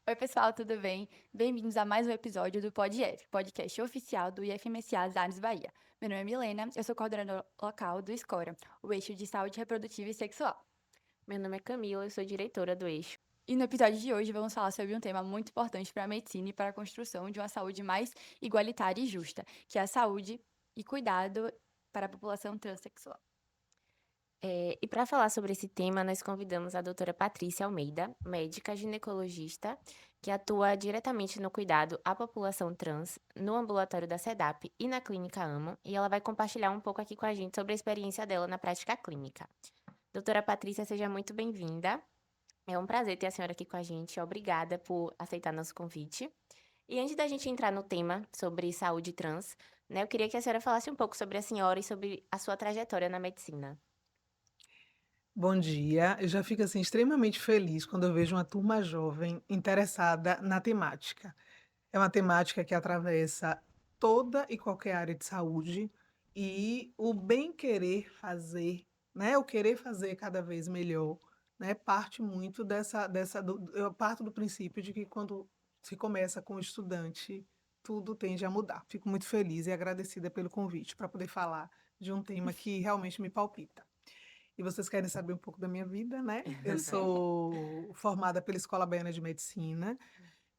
Oi, pessoal, tudo bem? Bem-vindos a mais um episódio do PodF, podcast oficial do IFMSA Zanes Bahia. Meu nome é Milena, eu sou coordenadora local do SCORA, o Eixo de Saúde Reprodutiva e Sexual. Meu nome é Camila, eu sou diretora do Eixo. E no episódio de hoje vamos falar sobre um tema muito importante para a medicina e para a construção de uma saúde mais igualitária e justa, que é a saúde e cuidado para a população transexual. E para falar sobre esse tema, nós convidamos a doutora Patrícia Almeida, médica ginecologista, que atua diretamente no cuidado à população trans, no ambulatório da SEDAP e na Clínica AMO, e ela vai compartilhar um pouco aqui com a gente sobre a experiência dela na prática clínica. Doutora Patrícia, seja muito bem-vinda. É um prazer ter a senhora aqui com a gente. Obrigada por aceitar nosso convite. E antes da gente entrar no tema sobre saúde trans, né, eu queria que a senhora falasse um pouco sobre a senhora e sobre a sua trajetória na medicina. Bom dia, eu já fico assim extremamente feliz quando eu vejo uma turma jovem interessada na temática. É uma temática que atravessa toda e qualquer área de saúde e o bem querer fazer, né, o querer fazer cada vez melhor, né, parte muito eu parto do princípio de que quando se começa com o estudante, tudo tende a mudar. Fico muito feliz e agradecida pelo convite para poder falar de um tema que realmente me palpita. E vocês querem saber um pouco da minha vida, né? Eu sou formada pela Escola Baiana de Medicina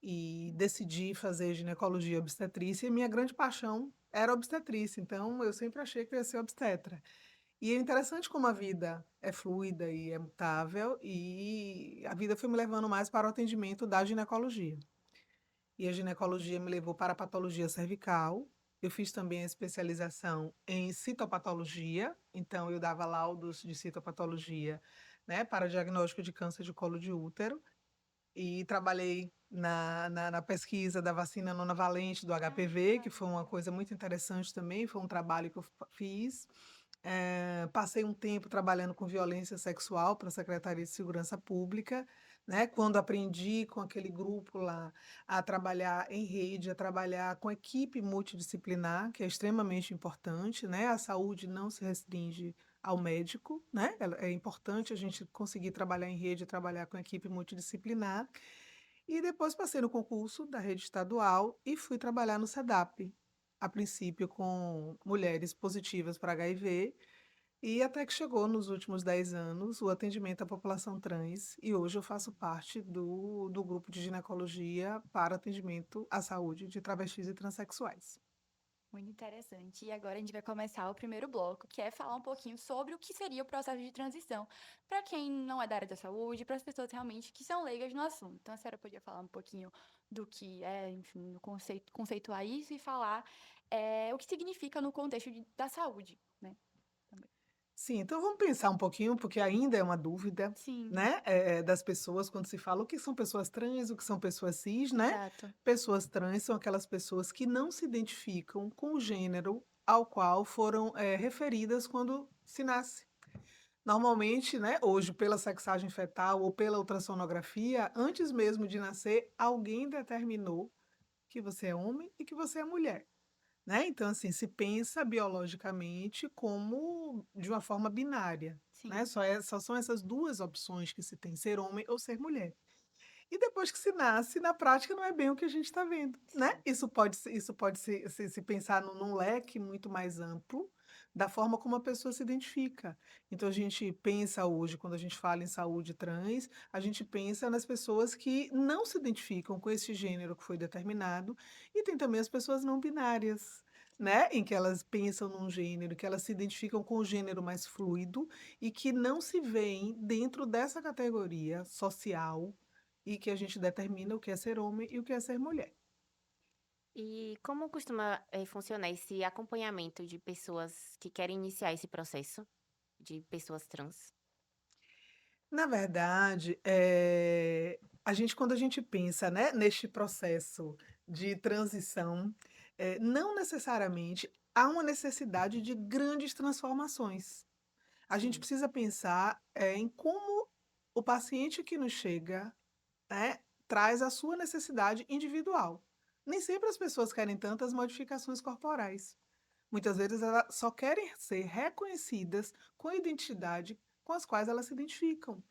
e decidi fazer ginecologia e obstetrícia, e minha grande paixão era obstetrícia, então eu sempre achei que eu ia ser obstetra. E é interessante como a vida é fluida e é mutável, e a vida foi me levando mais para o atendimento da ginecologia. E a ginecologia me levou para a patologia cervical. Eu fiz também a especialização em citopatologia, então eu dava laudos de citopatologia, né, para diagnóstico de câncer de colo de útero e trabalhei na pesquisa da vacina nonavalente do HPV, que foi uma coisa muito interessante também, foi um trabalho que eu fiz. Passei um tempo trabalhando com violência sexual para a Secretaria de Segurança Pública, né? Quando aprendi com aquele grupo lá a trabalhar em rede, a trabalhar com equipe multidisciplinar, que é extremamente importante, né? A saúde não se restringe ao médico, né? É importante a gente conseguir trabalhar em rede, trabalhar com equipe multidisciplinar. E depois passei no concurso da rede estadual e fui trabalhar no SEDAP, a princípio com mulheres positivas para HIV, e até que chegou nos últimos 10 anos o atendimento à população trans, e hoje eu faço parte do grupo de ginecologia para atendimento à saúde de travestis e transexuais. Muito interessante. E agora a gente vai começar o primeiro bloco, que é falar um pouquinho sobre o que seria o processo de transição para quem não é da área da saúde, para as pessoas realmente que são leigas no assunto. Então, a senhora podia falar um pouquinho do que é, enfim, conceituar isso e falar o que significa no contexto da saúde, né? Também. Sim, então vamos pensar um pouquinho, porque ainda é uma dúvida, Sim, né, das pessoas quando se fala o que são pessoas trans, o que são pessoas cis, né? exato. Pessoas trans são aquelas pessoas que não se identificam com o gênero ao qual foram, referidas quando se nasce. Normalmente, né, hoje pela sexagem fetal ou pela ultrassonografia, antes mesmo de nascer, alguém determinou que você é homem e que você é mulher. Né, então assim, se pensa biologicamente como de uma forma binária, né, Sim, só são essas 2 opções que se tem, ser homem ou ser mulher. E depois que se nasce, na prática não é bem o que a gente está vendo, né. sim. Isso pode se pensar num leque muito mais amplo, da forma como a pessoa se identifica. Então a gente pensa hoje, quando a gente fala em saúde trans, a gente pensa nas pessoas que não se identificam com esse gênero que foi determinado, e tem também as pessoas não binárias, né, em que elas pensam num gênero, que elas se identificam com o gênero mais fluido e que não se veem dentro dessa categoria social e que a gente determina o que é ser homem e o que é ser mulher. E como costuma, funcionar esse acompanhamento de pessoas que querem iniciar esse processo, de pessoas trans? Na verdade, quando a gente pensa, né, neste processo de transição, não necessariamente há uma necessidade de grandes transformações. A gente Sim, precisa pensar, em como o paciente que nos chega, né, traz a sua necessidade individual. Nem sempre as pessoas querem tantas modificações corporais. Muitas vezes elas só querem ser reconhecidas com a identidade com as quais elas se identificam.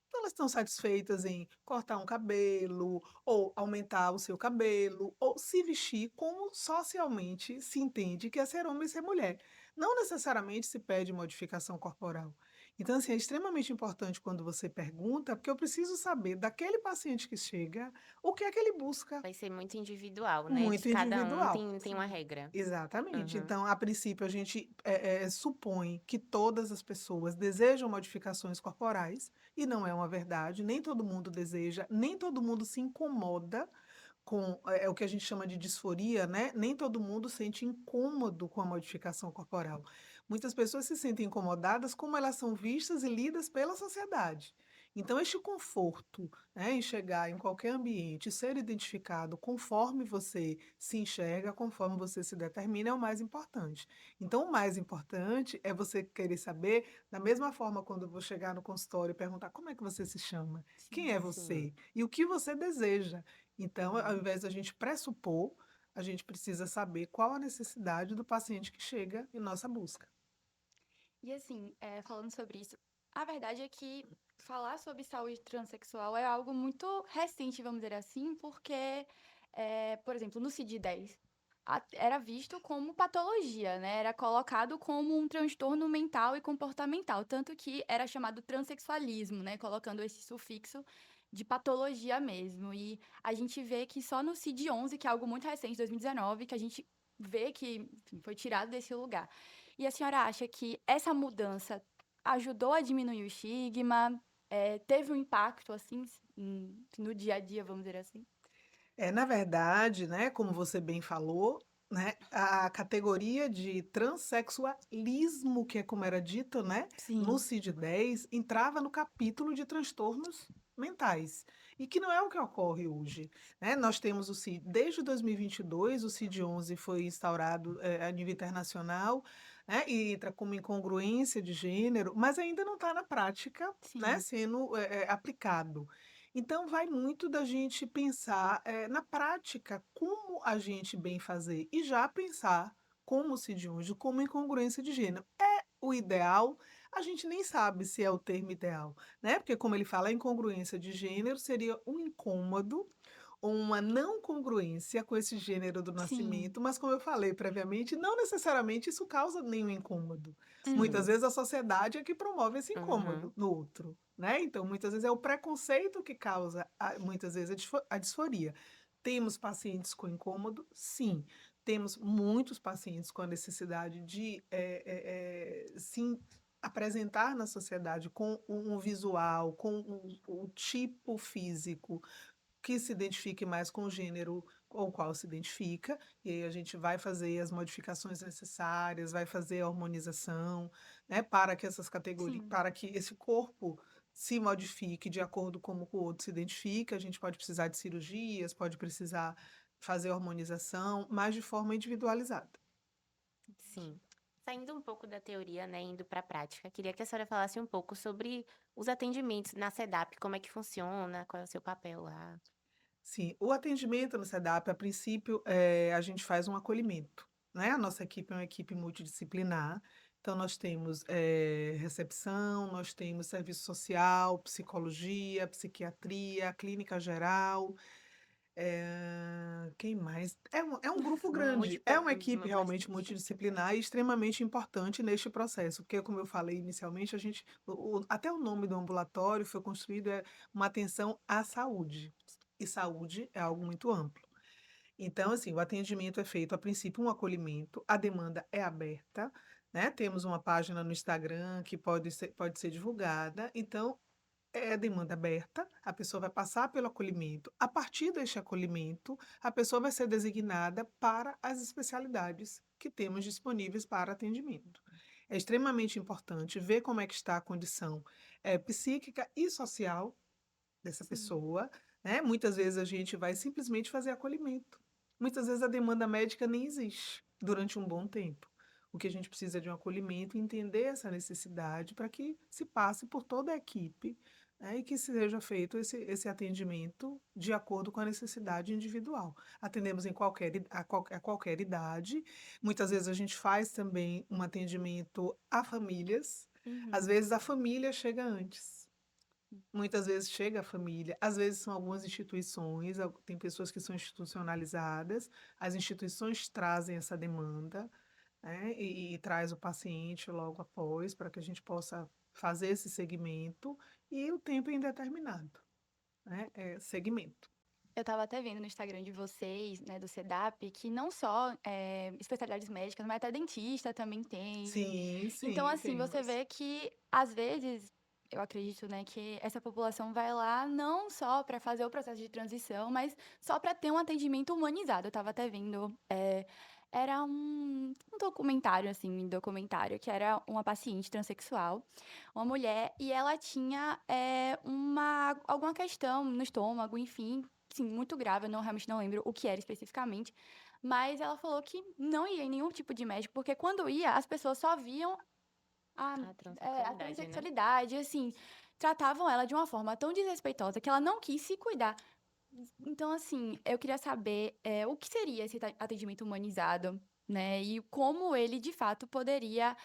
Então, elas estão satisfeitas em cortar um cabelo, ou aumentar o seu cabelo, ou se vestir como socialmente se entende que é ser homem e ser mulher. Não necessariamente se pede modificação corporal. Então, assim, é extremamente importante quando você pergunta, porque eu preciso saber daquele paciente que chega, o que é que ele busca. Vai ser muito individual, né, de Muito cada um individual. tem uma Sim. regra. Exatamente. Uhum. Então, a princípio, a gente supõe que todas as pessoas desejam modificações corporais, e não é uma verdade. Nem todo mundo deseja, nem todo mundo se incomoda com o que a gente chama de disforia, né? Nem todo mundo sente incômodo com a modificação corporal. Muitas pessoas se sentem incomodadas como elas são vistas e lidas pela sociedade. Então, este conforto, né, em chegar em qualquer ambiente, ser identificado conforme você se enxerga, conforme você se determina, é o mais importante. Então, o mais importante é você querer saber, da mesma forma quando eu vou chegar no consultório e perguntar como é que você se chama, quem é Sim. Sim. você e o que você deseja. Então, ao Uhum. invés da gente pressupor, a gente precisa saber qual a necessidade do paciente que chega em nossa busca. E assim, falando sobre isso, a verdade é que falar sobre saúde transexual é algo muito recente, vamos dizer assim, porque, por exemplo, no CID-10 era visto como patologia, né? Era colocado como um transtorno mental e comportamental, tanto que era chamado transexualismo, né? Colocando esse sufixo de patologia mesmo. E a gente vê que só no CID-11, que é algo muito recente, 2019, que a gente vê que, enfim, foi tirado desse lugar. E a senhora acha que essa mudança ajudou a diminuir o estigma? Teve um impacto, assim, no dia a dia, vamos dizer assim? Na verdade, né, como você bem falou, né, a categoria de transexualismo, que é como era dito, né, no Sim, CID-10, entrava no capítulo de transtornos mentais, e que não é o que ocorre hoje, né? Nós temos o CID, desde 2022, o CID-11 foi instaurado a nível internacional, né, e entra como incongruência de gênero, mas ainda não está na prática, né, sim, sendo aplicado. Então, vai muito da gente pensar, na prática, como a gente bem fazer e já pensar, como se de hoje, como incongruência de gênero. É o ideal, a gente nem sabe se é o termo ideal, né? Porque, como ele fala, a incongruência de gênero seria um incômodo ou uma não congruência com esse gênero do sim, nascimento, mas, como eu falei previamente, não necessariamente isso causa nenhum incômodo. Muitas uhum, Sim. vezes a sociedade é que promove esse incômodo Uhum. no outro, né? Então, muitas vezes é o preconceito que causa, muitas vezes, a disforia. Temos pacientes com incômodo? Sim. Temos muitos pacientes com a necessidade de se apresentar na sociedade com um visual, com um tipo físico que se identifique mais com o gênero com o qual se identifica, e aí a gente vai fazer as modificações necessárias, vai fazer a hormonização, né, para que essas categorias, sim. para que esse corpo se modifique de acordo com como o outro se identifica. A gente pode precisar de cirurgias, pode precisar fazer hormonização, mas de forma individualizada. Sim. Saindo um pouco da teoria, né, indo para a prática, queria que a senhora falasse um pouco sobre os atendimentos na SEDAP, como é que funciona, qual é o seu papel lá. Sim, o atendimento no SEDAP, a princípio, a gente faz um acolhimento, né? A nossa equipe é uma equipe multidisciplinar, então nós temos recepção, nós temos serviço social, psicologia, psiquiatria, clínica geral, quem mais? É um grupo grande, é uma equipe realmente Bastante. multidisciplinar e extremamente importante neste processo, porque, como eu falei inicialmente, a gente, até o nome do ambulatório foi construído uma atenção à saúde, e saúde é algo muito amplo. Então, assim, o atendimento é feito, a princípio, um acolhimento, a demanda é aberta, né? Temos uma página no Instagram que pode ser divulgada. Então, é demanda aberta, a pessoa vai passar pelo acolhimento. A partir deste acolhimento, a pessoa vai ser designada para as especialidades que temos disponíveis para atendimento. É extremamente importante ver como é que está a condição psíquica e social dessa Sim. pessoa, né? Muitas vezes a gente vai simplesmente fazer acolhimento. Muitas vezes a demanda médica nem existe durante um bom tempo. O que a gente precisa é de um acolhimento, entender essa necessidade para que se passe por toda a equipe, né, e que seja feito esse atendimento de acordo com a necessidade individual. Atendemos a qualquer idade. Muitas vezes a gente faz também um atendimento a famílias. Às Uhum. vezes a família chega antes. Muitas vezes chega a família, às vezes são algumas instituições, tem pessoas que são institucionalizadas, as instituições trazem essa demanda, né, e traz o paciente logo após, para que a gente possa fazer esse segmento, e o tempo é indeterminado, né, é segmento. Eu estava até vendo no Instagram de vocês, né, do CEDAP, que não só especialidades médicas, mas até dentista também tem. Sim, Então, sim, assim, você temos. vê que, às vezes, eu acredito, né, que essa população vai lá não só para fazer o processo de transição, mas só para ter um atendimento humanizado. Eu estava até vendo, era um documentário, assim, que era uma paciente transexual, uma mulher, e ela tinha alguma questão no estômago, enfim, sim, muito grave, eu realmente não lembro o que era especificamente, mas ela falou que não ia em nenhum tipo de médico, porque quando ia, as pessoas só viam a, A a transexualidade, né? transexualidade, assim, tratavam ela de uma forma tão desrespeitosa que ela não quis se cuidar. Então, assim, eu queria saber o que seria esse atendimento humanizado, né? E como ele, de fato, poderia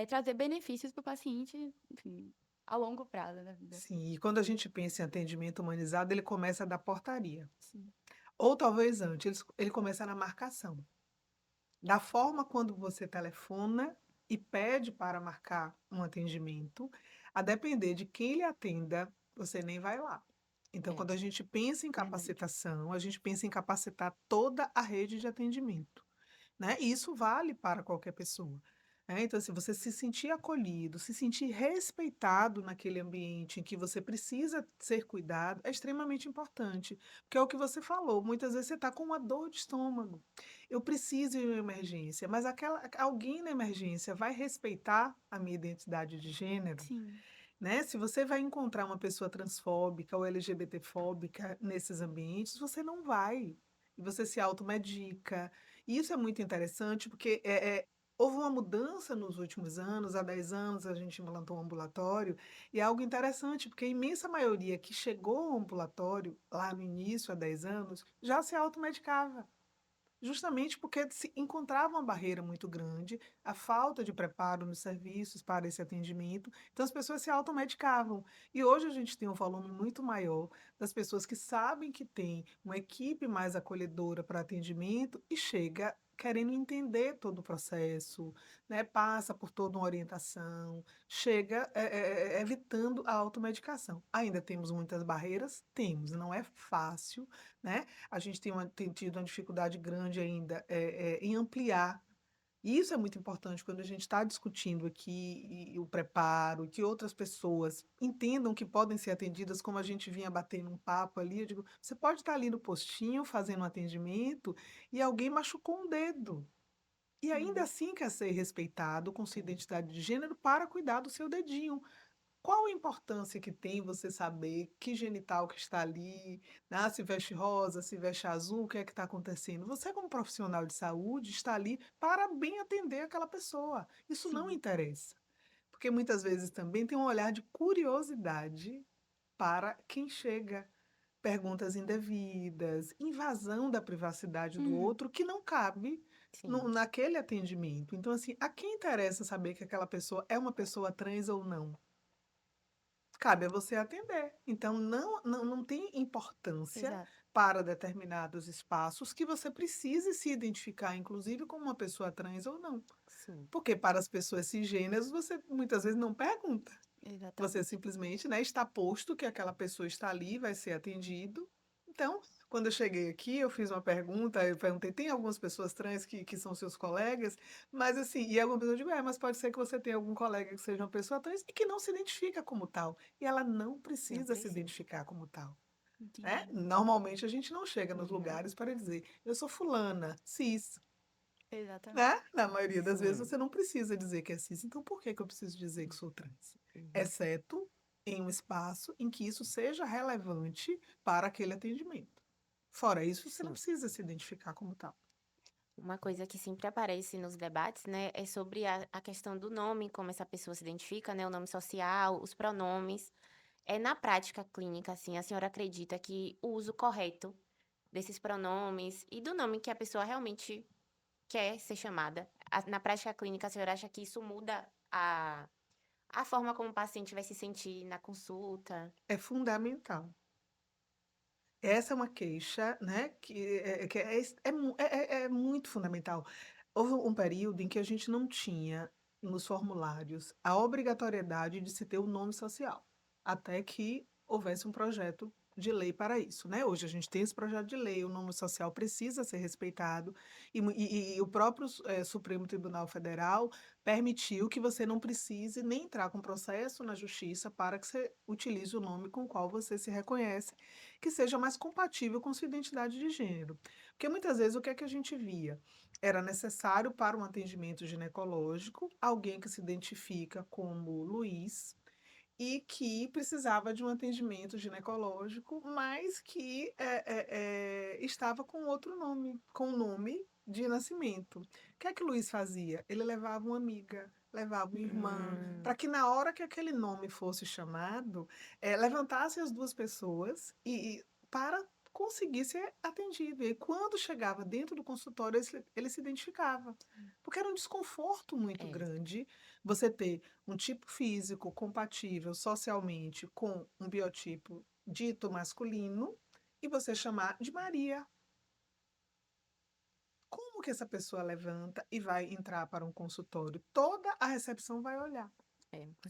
trazer benefícios para o paciente, enfim, a longo prazo da vida. Sim, e quando a gente pensa em atendimento humanizado, ele começa da portaria, Sim. ou talvez antes, ele começa na marcação. Da forma quando você telefona e pede para marcar um atendimento, a depender de quem lhe atenda, você nem vai lá. Então, É, quando a gente pensa em Verdade. capacitação, a gente pensa em capacitar toda a rede de atendimento, né? E isso vale para qualquer pessoa. Né? Então, se você se sentir acolhido, se sentir respeitado naquele ambiente em que você precisa ser cuidado, é extremamente importante. Porque é o que você falou, muitas vezes você está com uma dor de estômago. Eu preciso ir em uma emergência, mas alguém na emergência vai respeitar a minha identidade de gênero? Sim. Né? Se você vai encontrar uma pessoa transfóbica ou LGBTfóbica nesses ambientes, você não vai. E você se automedica. E isso é muito interessante porque houve uma mudança nos últimos anos, há 10 anos a gente implantou um ambulatório, e é algo interessante, porque a imensa maioria que chegou ao ambulatório lá no início, há 10 anos, já se automedicava. Justamente porque se encontrava uma barreira muito grande, a falta de preparo nos serviços para esse atendimento, então as pessoas se automedicavam. E hoje a gente tem um volume muito maior das pessoas que sabem que tem uma equipe mais acolhedora para atendimento e chega querendo entender todo o processo, né? Passa por toda uma orientação, chega evitando a automedicação. Ainda temos muitas barreiras? Temos, não é fácil, né? A gente tem tido uma dificuldade grande ainda em ampliar. E isso é muito importante quando a gente está discutindo aqui o preparo, que outras pessoas entendam que podem ser atendidas, como a gente vinha batendo um papo ali. Eu digo, você pode estar ali no postinho fazendo um atendimento e alguém machucou um dedo. E ainda Sim. assim quer ser respeitado com sua é, identidade de gênero para cuidar do seu dedinho. Qual a importância que tem você saber que genital que está ali, né? Se veste rosa, se veste azul, o que é que está acontecendo? Você, como profissional de saúde, está ali para bem atender aquela pessoa. Isso não Sim. interessa. Porque muitas vezes também tem um olhar de curiosidade para quem chega. Perguntas indevidas, invasão da privacidade do Uhum. outro, que não cabe sim, naquele atendimento. Então, assim, a quem interessa saber que aquela pessoa é uma pessoa trans ou não? Cabe a você atender. Então, não tem importância Exato. para determinados espaços que você precise se identificar, inclusive, como uma pessoa trans ou não. sim, Porque para as pessoas cisgêneras, você muitas vezes não pergunta. Você Exatamente. simplesmente, né, está posto que aquela pessoa está ali, vai ser atendido. Então, quando eu cheguei aqui, eu fiz uma pergunta, eu perguntei, tem algumas pessoas trans que são seus colegas? Mas assim, e alguma pessoa digo, mas pode ser que você tenha algum colega que seja uma pessoa trans e que não se identifica como tal. E ela não não precisa se precisa. identificar como tal, né? Entendi. Normalmente a gente não chega nos Uhum, lugares para dizer, eu sou fulana, cis, Exatamente. né? Na maioria das vezes sim, você não precisa dizer que é cis, então por que que eu preciso dizer que sou trans? uhum. Exceto em um espaço em que isso seja relevante para aquele atendimento. Fora isso, você não Sim. precisa se identificar como tal. Uma coisa que sempre aparece nos debates, né, é sobre a questão do nome, como essa pessoa se identifica, né, o nome social, os pronomes. É na prática clínica, assim, a senhora acredita que o uso correto desses pronomes e do nome que a pessoa realmente quer ser chamada, na prática clínica, a senhora acha que isso muda a forma como o paciente vai se sentir na consulta. É fundamental. Essa é uma queixa, né, que é muito fundamental. Houve um período em que a gente não tinha nos formulários a obrigatoriedade de se ter o nome social, até que houvesse um projeto de lei para isso, né. Hoje a gente tem esse projeto de lei, o nome social precisa ser respeitado e o próprio Supremo Tribunal Federal permitiu que você não precise nem entrar com processo na justiça para que você utilize o nome com o qual você se reconhece, que seja mais compatível com sua identidade de gênero. Porque muitas vezes o que é que a gente via? Era necessário para um atendimento ginecológico alguém que se identifica como Luiz e que precisava de um atendimento ginecológico, mas que estava com outro nome, com o nome de nascimento. O que é que o Luiz fazia? Ele levava uma amiga, levava uma irmã, para que na hora que aquele nome fosse chamado, levantasse as duas pessoas para conseguir ser atendido. E quando chegava dentro do consultório, ele se identificava. Porque era um desconforto muito É, grande você ter um tipo físico compatível socialmente com um biotipo dito masculino e você chamar de Maria. Como que essa pessoa levanta e vai entrar para um consultório? Toda a recepção vai olhar.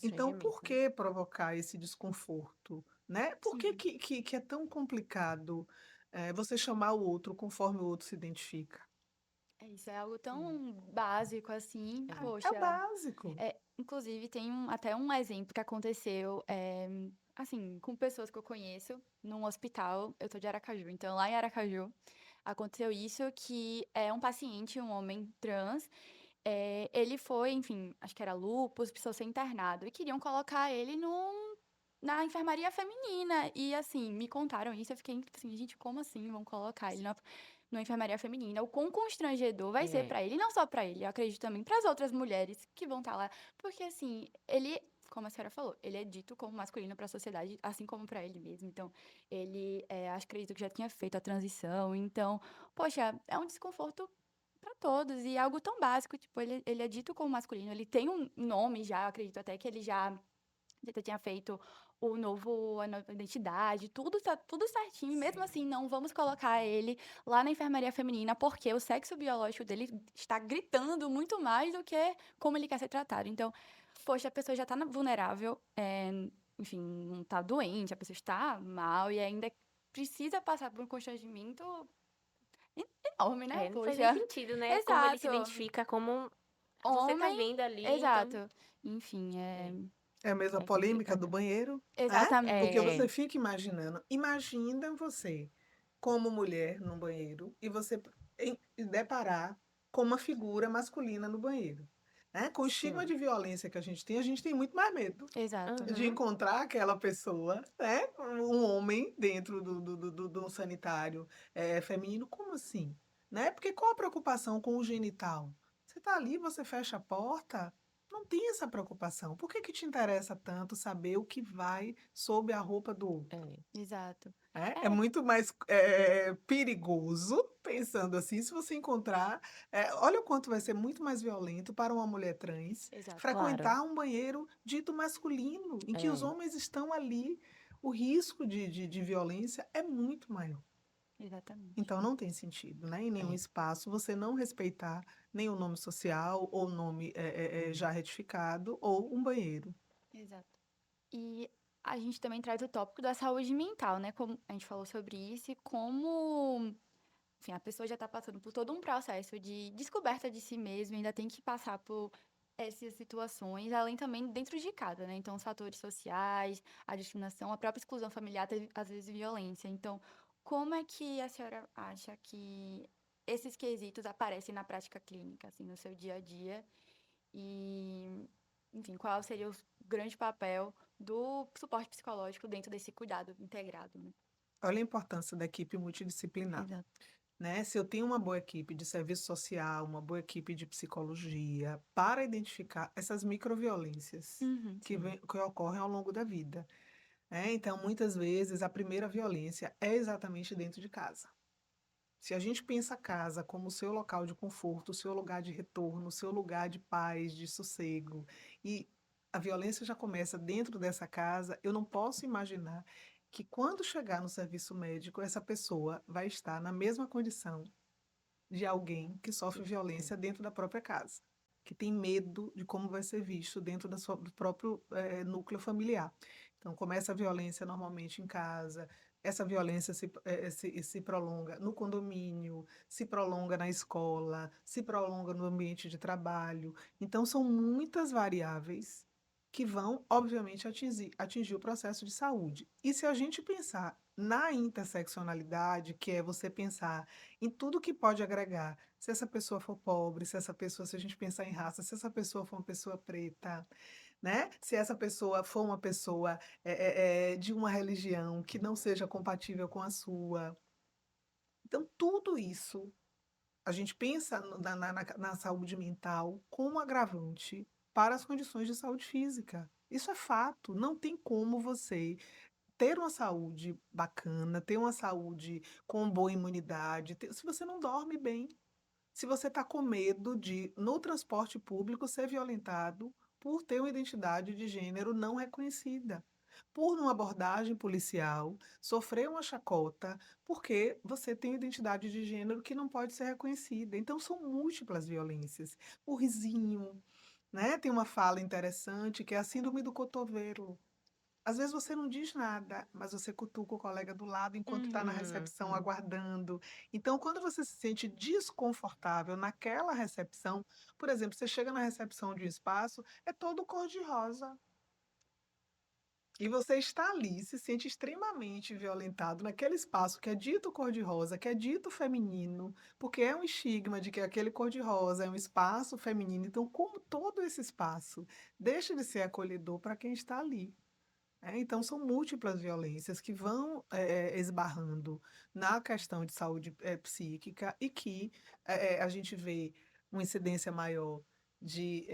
Então, por constrangimento, né? que provocar esse desconforto, né? Por que Sim. que é tão complicado, você chamar o outro conforme o outro se identifica? É isso, é algo Hum, tão básico assim, É o poxa. básico. Inclusive, tem até um exemplo que aconteceu, assim, com pessoas que eu conheço, num hospital. Eu tô de Aracaju, então lá em Aracaju aconteceu isso, que é um paciente, um homem trans, ele foi, enfim, acho que era lúpus, precisou ser internado, e queriam colocar ele na enfermaria feminina. E, assim, me contaram isso, eu fiquei assim, gente, como assim vão colocar ele numa enfermaria feminina? O quão constrangedor vai ser É, pra ele, e não só pra ele, eu acredito também para as outras mulheres que vão estar lá. Porque, assim, ele, como a senhora falou, ele é dito como masculino para a sociedade, assim como pra ele mesmo. Então, ele, acredito que já tinha feito a transição. Então, poxa, é um desconforto para todos, e é algo tão básico, tipo, ele é dito como masculino, ele tem um nome já, eu acredito até que ele já tinha feito a nova identidade, tudo tá tudo certinho, e mesmo sim. assim não vamos colocar ele lá na enfermaria feminina, porque o sexo biológico dele está gritando muito mais do que como ele quer ser tratado. Então, poxa, a pessoa já está vulnerável, enfim, não está doente, a pessoa está mal e ainda precisa passar por um constrangimento enorme, né, Não faz nem poxa. sentido, né? Como ele se Exato. identifica como você tá Homem, vendo ali, então. exato. Enfim, É, É a mesma é polêmica do complicado. banheiro, né? Porque exatamente. você É, fica imaginando, imagina você como mulher no banheiro e você deparar com uma figura masculina no banheiro, né? Com o estigma sim. de violência que a gente tem muito mais medo Exato. de Aham. encontrar aquela pessoa, né? Um homem dentro do sanitário feminino. Como assim? Né? Porque qual a preocupação com o genital? Você está ali, você fecha a porta, não tem essa preocupação. Por que que te interessa tanto saber o que vai sob a roupa do outro? É, Exato. É É, muito mais perigoso, pensando assim, se você encontrar. Olha o quanto vai ser muito mais violento para uma mulher trans exato. claro. frequentar um banheiro dito masculino, em que os É, homens estão ali. O risco de violência é muito maior. Exatamente. Então não tem sentido, né? Em nenhum é. espaço você não respeitar nem o nome social, ou nome já retificado, ou um banheiro. Exato. E a gente também traz o tópico da saúde mental, né? Como a gente falou sobre isso e como, enfim, a pessoa já está passando por todo um processo de descoberta de si mesma, ainda tem que passar por essas situações, além também dentro de casa, né? Então, os fatores sociais, a discriminação, a própria exclusão familiar, às vezes violência. Então, como é que a senhora acha que esses quesitos aparecem na prática clínica, assim, no seu dia a dia? E, enfim, qual seria o grande papel do suporte psicológico dentro desse cuidado integrado, né? Olha a importância da equipe multidisciplinar. Exato. Né? Se eu tenho uma boa equipe de serviço social, uma boa equipe de psicologia, para identificar essas microviolências Uhum. Sim. que ocorrem ao longo da vida. Né? Então, muitas vezes, a primeira violência é exatamente dentro de casa. Se a gente pensa a casa como o seu local de conforto, o seu lugar de retorno, o seu lugar de paz, de sossego, e a violência já começa dentro dessa casa, eu não posso imaginar que quando chegar no serviço médico, essa pessoa vai estar na mesma condição de alguém que sofre violência dentro da própria casa, que tem medo de como vai ser visto dentro do próprio núcleo familiar. Então, começa a violência normalmente em casa, essa violência se prolonga no condomínio, se prolonga na escola, se prolonga no ambiente de trabalho. Então, são muitas variáveis que vão, obviamente, atingir o processo de saúde. E se a gente pensar na interseccionalidade, que é você pensar em tudo que pode agregar. Se essa pessoa for pobre, se a gente pensar em raça, se essa pessoa for uma pessoa preta, né? Se essa pessoa for uma pessoa de uma religião que não seja compatível com a sua. Então, tudo isso, a gente pensa na saúde mental como agravante para as condições de saúde física. Isso é fato. Não tem como você ter uma saúde bacana, ter uma saúde com boa imunidade, se você não dorme bem, se você está com medo de, no transporte público, ser violentado por ter uma identidade de gênero não reconhecida, por numa abordagem policial, sofrer uma chacota, porque você tem uma identidade de gênero que não pode ser reconhecida. Então, são múltiplas violências. O risinho, né? Tem uma fala interessante que é a síndrome do cotovelo. Às vezes você não diz nada, mas você cutuca o colega do lado enquanto está na recepção Uhum. aguardando. Então, quando você se sente desconfortável naquela recepção, por exemplo, você chega na recepção de um espaço, é todo cor-de-rosa. E você está ali, se sente extremamente violentado naquele espaço que é dito cor-de-rosa, que é dito feminino, porque é um estigma de que aquele cor-de-rosa é um espaço feminino. Então, como todo esse espaço deixa de ser acolhedor para quem está ali? Então são múltiplas violências que vão, esbarrando na questão de saúde, psíquica e que, a gente vê uma incidência maior de,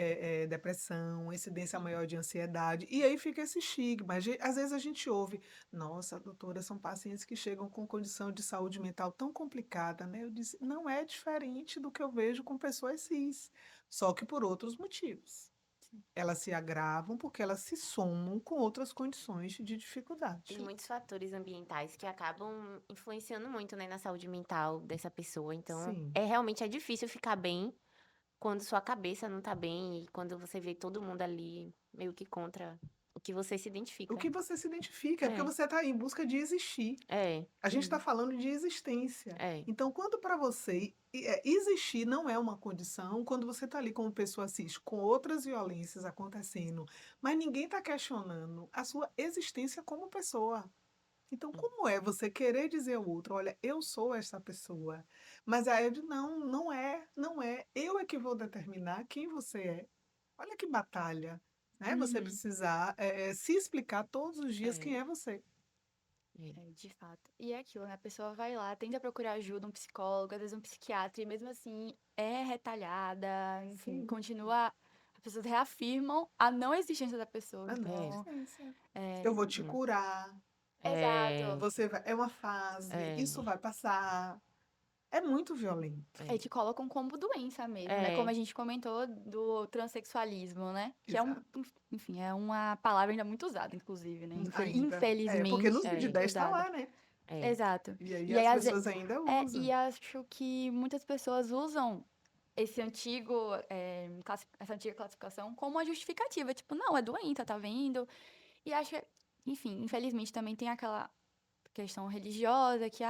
depressão, uma incidência maior de ansiedade, e aí fica esse estigma. Às vezes a gente ouve: "Nossa, doutora, são pacientes que chegam com condição de saúde mental tão complicada", né. Eu disse: "Não é diferente do que eu vejo com pessoas cis, só que por outros motivos". Elas se agravam porque elas se somam com outras condições de Tem dificuldade. muitos fatores ambientais que acabam influenciando muito, né, na saúde mental dessa pessoa. Então, Sim. realmente é difícil ficar bem quando sua cabeça não tá bem e quando você vê todo mundo ali meio que contra o que você se O identifica. que você se identifica, é porque É, você está em busca de existir. é, A gente está uhum, falando de existência. é, Então, quando para você existir não é uma condição, quando você está ali como pessoa cis, com outras violências acontecendo, mas ninguém está questionando a sua existência como pessoa. Então, hum, como é você querer dizer ao outro: "Olha, eu sou essa pessoa", mas aí eu digo: "Não, não é, não é. Eu é que vou determinar quem você é". Olha que batalha, né, você Uhum. precisar, se explicar todos os dias quem é, é você. é, É, de fato. E é aquilo, né? A pessoa vai lá, tenta procurar ajuda, um psicólogo, às vezes um psiquiatra, e mesmo assim é retalhada, enfim, Sim, continua. As pessoas reafirmam a não existência da pessoa. a não é, Então, existência. Eu é. vou te hum, curar, é, Exato. você vai é uma fase, isso é, vai passar. É muito violento. É, é, te colocam como doença mesmo, né? Como é, a gente comentou do transexualismo, né? Que é Exato. enfim, é uma palavra ainda muito usada, inclusive, né? Ainda. É, porque no Infelizmente, é, CID-10 está usada. lá, né. é, Exato. E aí E aí, as pessoas ainda e usam. acho que muitas pessoas usam esse antigo, essa antiga classificação como uma justificativa. Tipo, não, é doença, tá vendo? E acho que, enfim, infelizmente também tem aquela questão religiosa que,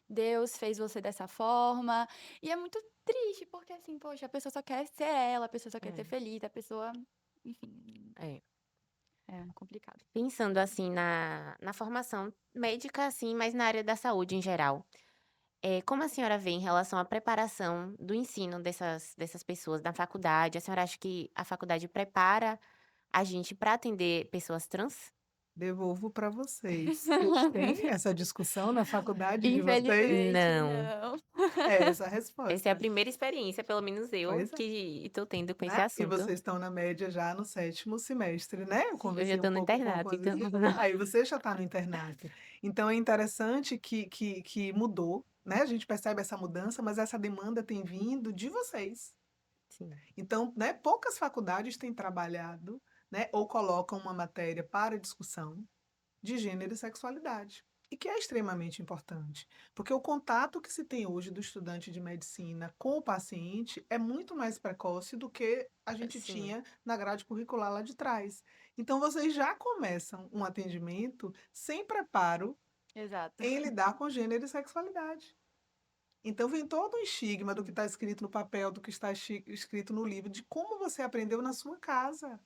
Deus fez você dessa forma. E é muito triste, porque assim, poxa, a pessoa só quer ser ela, a pessoa só quer ser é, feliz, a pessoa, enfim, é. é complicado. Pensando assim na formação médica, assim, mas na área da saúde em geral. Como a senhora vê em relação à preparação do ensino dessas pessoas na faculdade? A senhora acha que a faculdade prepara a gente para atender pessoas trans? Devolvo para vocês. Vocês têm essa discussão na faculdade de vocês? Infelizmente, Não. não. É essa a Essa é a resposta. primeira experiência, pelo menos eu, Pois é, que estou tendo com esse né. E assunto. vocês estão na média já no 7º semestre, né. Eu Eu já conversei um estou no pouco com internato, algumas então. aí você já está no internato. Então é interessante que mudou, né, a gente percebe essa mudança, mas essa demanda tem vindo de vocês. Sim. Então, né, poucas faculdades têm trabalhado né, ou colocam uma matéria para discussão de gênero e sexualidade. E que é extremamente importante, porque o contato que se tem hoje do estudante de medicina com o paciente é muito mais precoce do que a gente Sim, tinha na grade curricular lá de trás. Então, vocês já começam um atendimento sem preparo Exato. em lidar com gênero e sexualidade. Então, vem todo o estigma do que sim, está escrito no papel, do que está escrito no livro, de como você aprendeu na sua casa.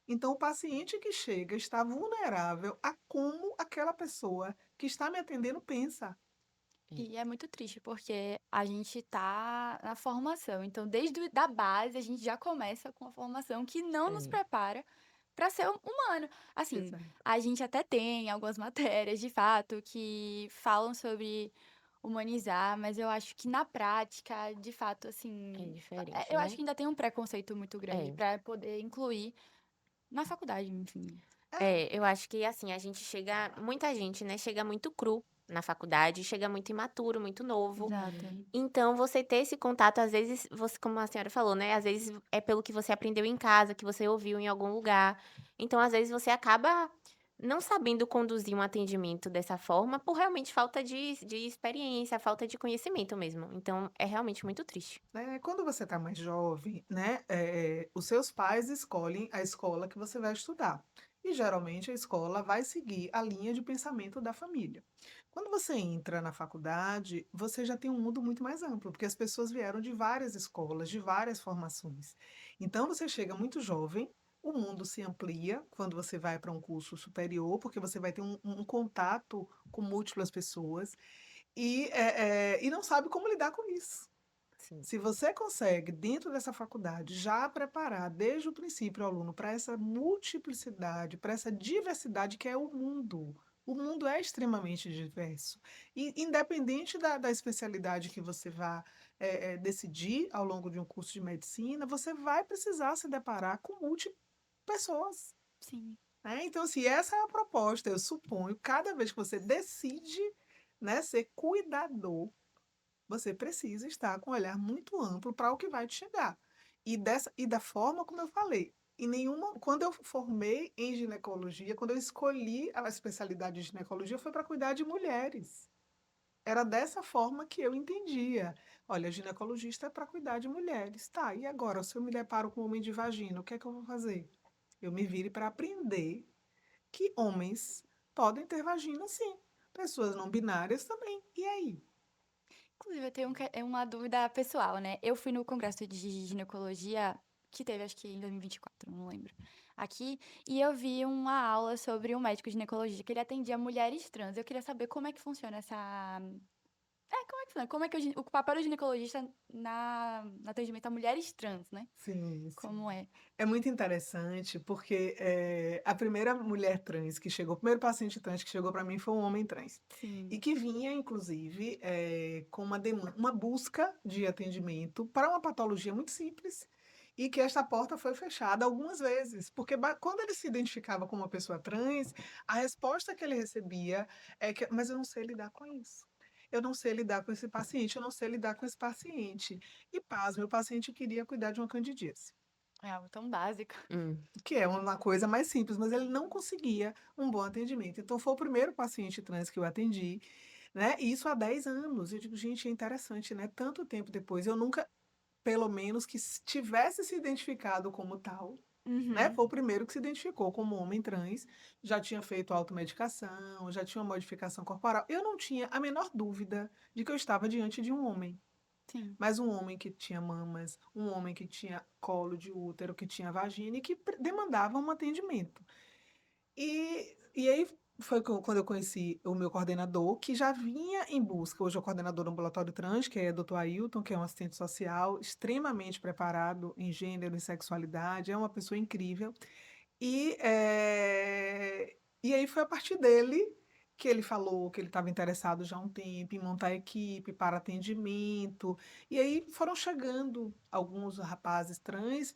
Então, o paciente que chega está vulnerável a como aquela pessoa que está me atendendo pensa. é, E é muito triste, porque a gente tá na formação. Então, desde da base, a gente já começa com a formação que não nos é, prepara para ser humano. Assim, Exato. a gente até tem algumas matérias, de fato, que falam sobre humanizar, mas eu acho que na prática, de fato, é assim, diferente, eu acho né? que ainda tem um preconceito muito grande É. para poder incluir na faculdade, enfim. É, eu acho que assim, a gente chega, muita gente, né, chega muito cru na faculdade, chega muito imaturo, muito novo. Exato. Então, você ter esse contato, às vezes, você, como a senhora falou, né, às vezes é pelo que você aprendeu em casa, que você ouviu em algum lugar. Então, às vezes, você acaba não sabendo conduzir um atendimento dessa forma por realmente falta de experiência, falta de conhecimento mesmo. Então, é realmente muito triste. Né, quando você está mais jovem, né, os seus pais escolhem a escola que você vai estudar. E geralmente a escola vai seguir a linha de pensamento da família. Quando você entra na faculdade, você já tem um mundo muito mais amplo, porque as pessoas vieram de várias escolas, de várias formações. Então você chega muito jovem, o mundo se amplia quando você vai para um curso superior, porque você vai ter um contato com múltiplas pessoas e não sabe como lidar com isso. Sim, Se você consegue, dentro dessa faculdade, já preparar desde o princípio o aluno para essa multiplicidade, para essa diversidade que é o mundo é extremamente diverso. E independente da especialidade que você vá decidir ao longo de um curso de medicina, você vai precisar se deparar com múltiplas pessoas. Sim. Né? Então, se essa é a proposta, eu suponho, cada vez que você decide, né, ser cuidador, você precisa estar com um olhar muito amplo para o que vai te chegar. E da forma como eu falei, em nenhuma, quando eu formei em ginecologia, quando eu escolhi a especialidade de ginecologia, foi para cuidar de mulheres. Era dessa forma que eu entendia. Olha, ginecologista é para cuidar de mulheres. Tá, e agora, se eu me deparo com um homem de vagina, o que é que eu vou fazer? Eu me vire para aprender que homens podem ter vagina sim. Pessoas não binárias também. E aí? Inclusive, eu tenho uma dúvida pessoal, né? Eu fui no congresso de ginecologia, que teve acho que em 2024, não lembro, aqui, e eu vi uma aula sobre um médico ginecologista que ele atendia mulheres trans. Eu queria saber como é que funciona essa. Como é que funciona? Como é que o papel do ginecologista no atendimento a mulheres trans, né? Sim, sim. Como é? É muito interessante, porque, a primeira mulher trans que chegou o primeiro paciente trans que chegou para mim foi um homem trans. E Sim. que vinha, inclusive, com uma busca de atendimento para uma patologia muito simples, e que esta porta foi fechada algumas vezes, porque quando ele se identificava como uma pessoa trans, a resposta que ele recebia é que: "Mas eu não sei lidar com isso. Eu não sei lidar com esse paciente, eu não sei lidar com esse paciente". E pasme, o paciente queria cuidar de uma candidíase. É algo tão básico. Que é uma coisa mais simples, mas ele não conseguia um bom atendimento. Então, foi o primeiro paciente trans que eu atendi, né? E isso há 10 anos. Eu digo, gente, é interessante, né? Tanto tempo depois, eu nunca, pelo menos, que tivesse se identificado como tal, né? Uhum. Foi o primeiro que se identificou como homem trans, já tinha feito automedicação, já tinha uma modificação corporal. Eu não tinha a menor dúvida de que eu estava diante de um homem. Sim. Mas um homem que tinha mamas, um homem que tinha colo de útero, que tinha vagina e que demandava um atendimento. E aí foi quando eu conheci o meu coordenador, que já vinha em busca, hoje é o coordenador do ambulatório trans, que é o Dr. Ailton, que é um assistente social extremamente preparado em gênero e sexualidade, é uma pessoa incrível. E aí foi a partir dele que ele falou que ele estava interessado já há um tempo em montar equipe para atendimento. E aí foram chegando alguns rapazes trans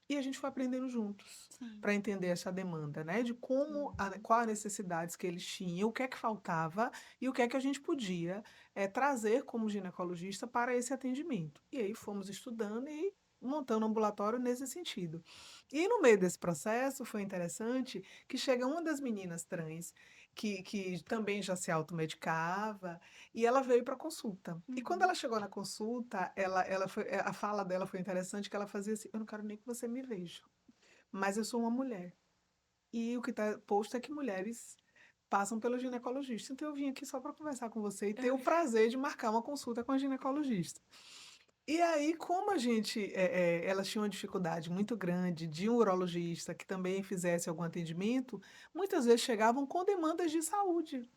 e a gente foi aprendendo juntos Sim. para entender essa demanda, né? De como, Uhum. quais as necessidades que eles tinham, o que é que faltava e o que é que a gente podia trazer como ginecologista para esse atendimento. E aí fomos estudando e montando um ambulatório nesse sentido. E no meio desse processo foi interessante que chega uma das meninas trans, que também já se automedicava, e ela veio para consulta. E quando Uhum. ela chegou na consulta, a fala dela foi interessante, que ela fazia assim: "Eu não quero nem que você me veja, mas eu sou uma mulher, e o que está posto é que mulheres passam pelo ginecologista, então eu vim aqui só para conversar com você e ter o prazer de marcar uma consulta com a ginecologista". E aí, como elas tinham uma dificuldade muito grande de um urologista que também fizesse algum atendimento, muitas vezes chegavam com demandas de saúde,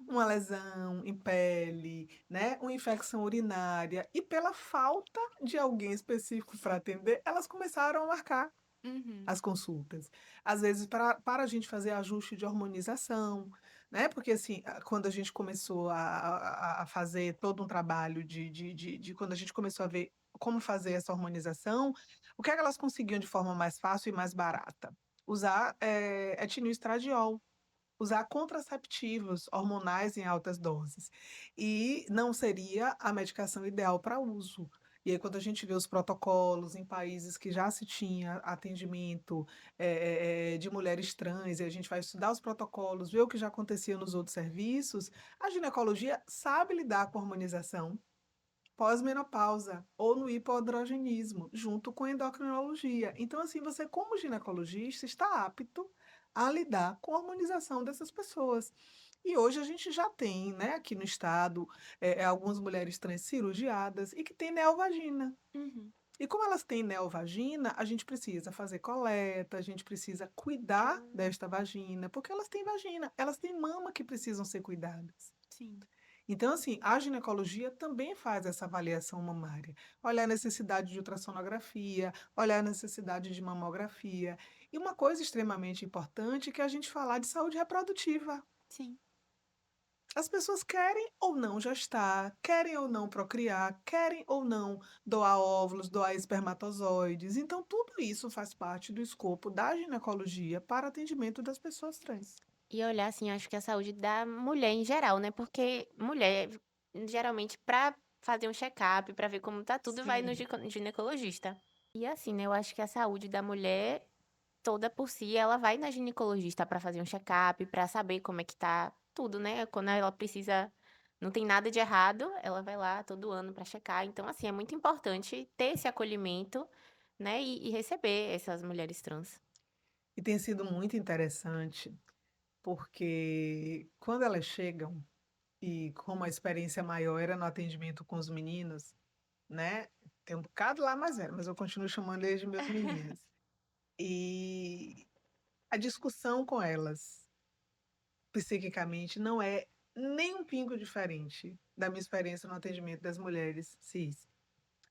uma lesão em pele, né, uma infecção urinária, e pela falta de alguém específico para atender, elas começaram a marcar Uhum. as consultas. Às vezes para a gente fazer ajuste de hormonização, né, porque assim, quando a gente começou a fazer todo um trabalho de quando a gente começou a ver como fazer essa hormonização, o que é que elas conseguiam de forma mais fácil e mais barata? Usar, etilenoestradiol, usar contraceptivos hormonais em altas doses. E não seria a medicação ideal para uso. E aí, quando a gente vê os protocolos em países que já se tinha atendimento, de mulheres trans, e a gente vai estudar os protocolos, ver o que já acontecia nos outros serviços, a ginecologia sabe lidar com a hormonização pós-menopausa ou no hipoandrogenismo, junto com a endocrinologia. Então, assim, você como ginecologista está apto a lidar com a hormonização dessas pessoas. E hoje a gente já tem, né, aqui no estado, algumas mulheres trans cirurgiadas e que têm neovagina. Uhum. E como elas têm neovagina, a gente precisa fazer coleta, a gente precisa cuidar Hum. desta vagina, porque elas têm vagina, elas têm mama que precisam ser cuidadas. Sim. Então, assim, a ginecologia também faz essa avaliação mamária. Olhar a necessidade de ultrassonografia, olhar a necessidade de mamografia. E uma coisa extremamente importante é que a gente falar de saúde reprodutiva. Sim. As pessoas querem ou não gestar, querem ou não procriar, querem ou não doar óvulos, doar espermatozoides. Então, tudo isso faz parte do escopo da ginecologia para atendimento das pessoas trans. E olhar, assim, acho que a saúde da mulher em geral, né, porque mulher, geralmente, pra fazer um check-up, pra ver como tá tudo, vai no Sim. ginecologista. E assim, né, eu acho que a saúde da mulher toda por si, ela vai na ginecologista pra fazer um check-up, pra saber como é que tá tudo, né, quando ela precisa não tem nada de errado, ela vai lá todo ano pra checar. Então, assim, é muito importante ter esse acolhimento, né, e receber essas mulheres trans. E tem sido muito interessante, porque quando elas chegam, e como a experiência maior era no atendimento com os meninos, né, tem um bocado lá mais velho, mas eu continuo chamando eles de meus meninos. E a discussão com elas, psiquicamente, não é nem um pingo diferente da minha experiência no atendimento das mulheres cis.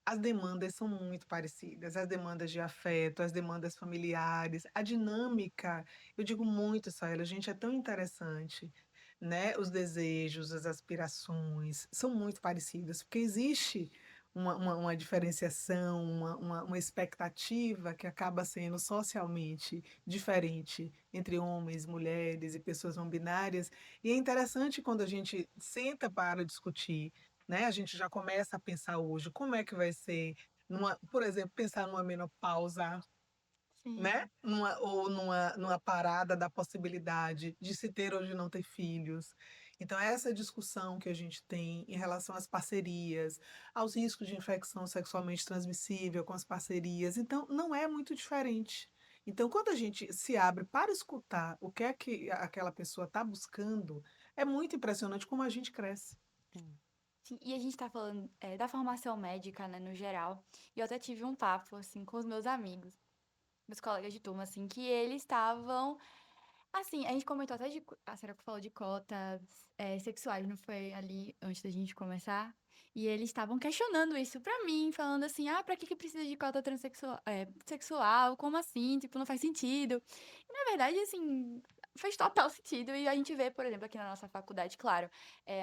As demandas são muito parecidas, as demandas de afeto, as demandas familiares, a dinâmica, eu digo muito, Saela, gente, é tão interessante, né? Os desejos, as aspirações são muito parecidas, porque existe uma diferenciação, uma expectativa que acaba sendo socialmente diferente entre homens, mulheres e pessoas não binárias. E é interessante quando a gente senta para discutir, né, a gente já começa a pensar hoje como é que vai ser por exemplo, pensar numa menopausa, né, Sim. numa parada da possibilidade de se ter ou de não ter filhos. Então essa discussão que a gente tem em relação às parcerias, aos riscos de infecção sexualmente transmissível com as parcerias, então não é muito diferente. Então quando a gente se abre para escutar o que é que aquela pessoa está buscando, é muito impressionante como a gente cresce. Sim, e a gente tá falando, da formação médica, né, no geral. E eu até tive um papo, assim, com os meus amigos, meus colegas de turma, assim, que eles estavam. Assim, a gente comentou até de. A senhora falou de cotas, sexuais, não foi ali antes da gente começar? E eles estavam questionando isso pra mim, falando assim: ah, pra que que precisa de cota transexual, sexual? Como assim? Tipo, não faz sentido. E na verdade, assim, faz total sentido. E a gente vê, por exemplo, aqui na nossa faculdade, claro,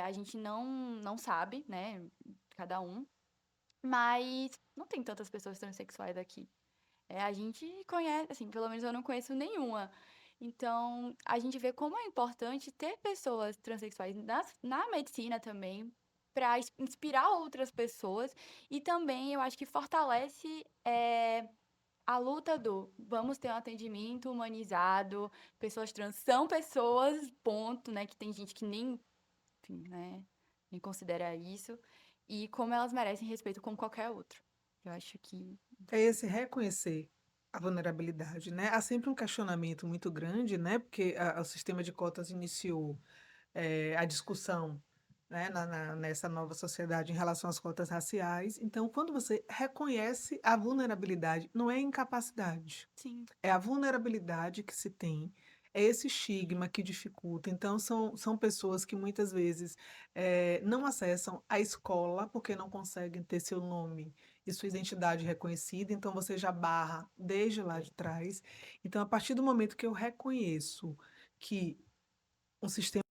a gente não sabe, né, cada um, mas não tem tantas pessoas transexuais aqui. A gente conhece, assim, pelo menos eu não conheço nenhuma. Então, a gente vê como é importante ter pessoas transexuais na medicina também, para inspirar outras pessoas e também eu acho que fortalece, a luta do vamos ter um atendimento humanizado, pessoas trans são pessoas, ponto, né, que tem gente que nem, enfim, né, nem considera isso, e como elas merecem respeito como qualquer outro. Eu acho que É esse reconhecer a vulnerabilidade, né? Há sempre um questionamento muito grande, né? Porque o sistema de cotas iniciou a discussão, né, nessa nova sociedade em relação às cotas raciais. Então, quando você reconhece a vulnerabilidade, não é incapacidade, sim, é a vulnerabilidade que se tem, é esse estigma que dificulta. Então, são pessoas que muitas vezes não acessam a escola porque não conseguem ter seu nome e sua identidade reconhecida, então você já barra desde lá de trás. Então, a partir do momento que eu reconheço que um sistema,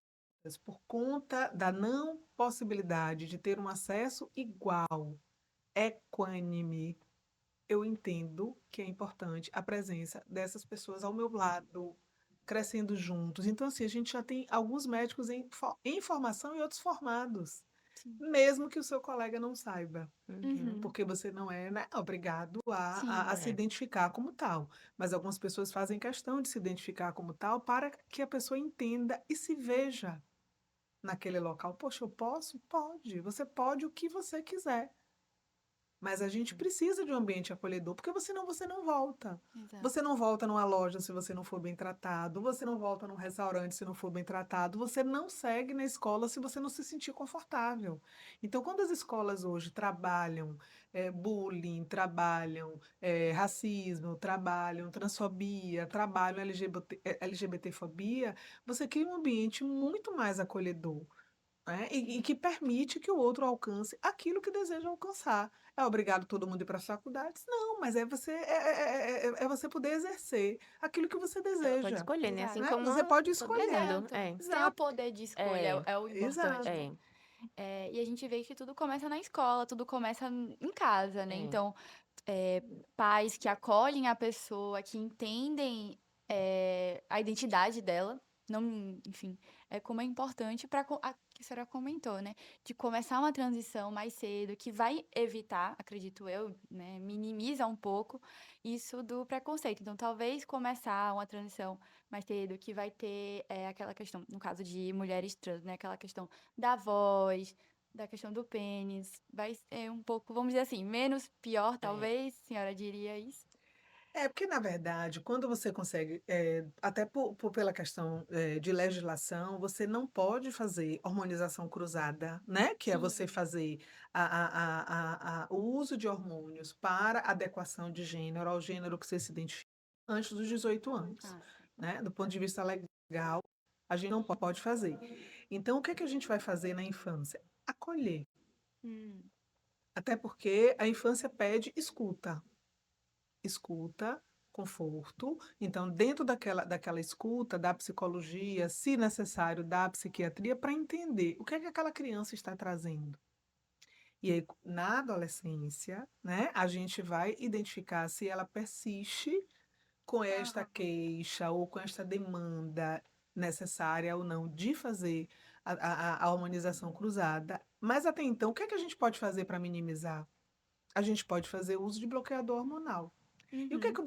por conta da não possibilidade de ter um acesso igual, equânime, eu entendo que é importante a presença dessas pessoas ao meu lado, crescendo juntos. Então, assim, a gente já tem alguns médicos em formação e outros formados, sim. mesmo que o seu colega não saiba, Uhum. Uhum. porque você não é, né, obrigado a Sim, se É. identificar como tal. Mas algumas pessoas fazem questão de se identificar como tal para que a pessoa entenda e se veja naquele local. Poxa, eu posso? Pode. Você pode o que você quiser. Mas a gente precisa de um ambiente acolhedor, porque senão você não volta. Você exato. não volta numa loja se você não for bem tratado, você não volta num restaurante se não for bem tratado, você não segue na escola se você não se sentir confortável. Então, quando as escolas hoje trabalham bullying, trabalham racismo, trabalham transfobia, trabalham LGBTfobia, você cria um ambiente muito mais acolhedor, né, e Sim, que permite que o outro alcance aquilo que deseja alcançar. É obrigado todo mundo ir para as faculdades? Não, mas é você poder exercer aquilo que você Ela pode deseja, escolher, né, assim exato. né. como Você pode todo escolher. mundo. Exato. É. Você tem o Exato, poder de escolha, É, é o importante, exato. né. é, E a gente vê que tudo começa na escola, tudo começa em casa, né, é. então, pais que acolhem a pessoa, que entendem, a identidade dela, não enfim, como é importante para que a senhora comentou, né, de começar uma transição mais cedo, que vai evitar, acredito eu, né, minimiza um pouco isso do preconceito. Então talvez começar uma transição mais cedo, que vai ter, aquela questão, no caso de mulheres trans, né, aquela questão da voz, da questão do pênis, vai ser um pouco, vamos dizer assim, menos pior, É. talvez, a senhora diria isso? É, porque na verdade, quando você consegue, até pela questão, de legislação, você não pode fazer hormonização cruzada, né, que é você Sim. fazer o uso de hormônios para adequação de gênero ao gênero que você se identifica antes dos 18 anos, Ah, sim. né, do ponto de vista legal, a gente não pode fazer. Então o que é que a gente vai fazer na infância? Acolher, Hum. até porque a infância pede escuta. Escuta, conforto. Então, dentro daquela escuta, da psicologia, se necessário, da psiquiatria, para entender o que é que aquela criança está trazendo. E aí, na adolescência, né, a gente vai identificar se ela persiste com esta Aham. queixa ou com esta demanda necessária ou não de fazer a hormonização cruzada. Mas até então, o que é que a gente pode fazer para minimizar? A gente pode fazer uso de bloqueador hormonal. E o que é que Uhum.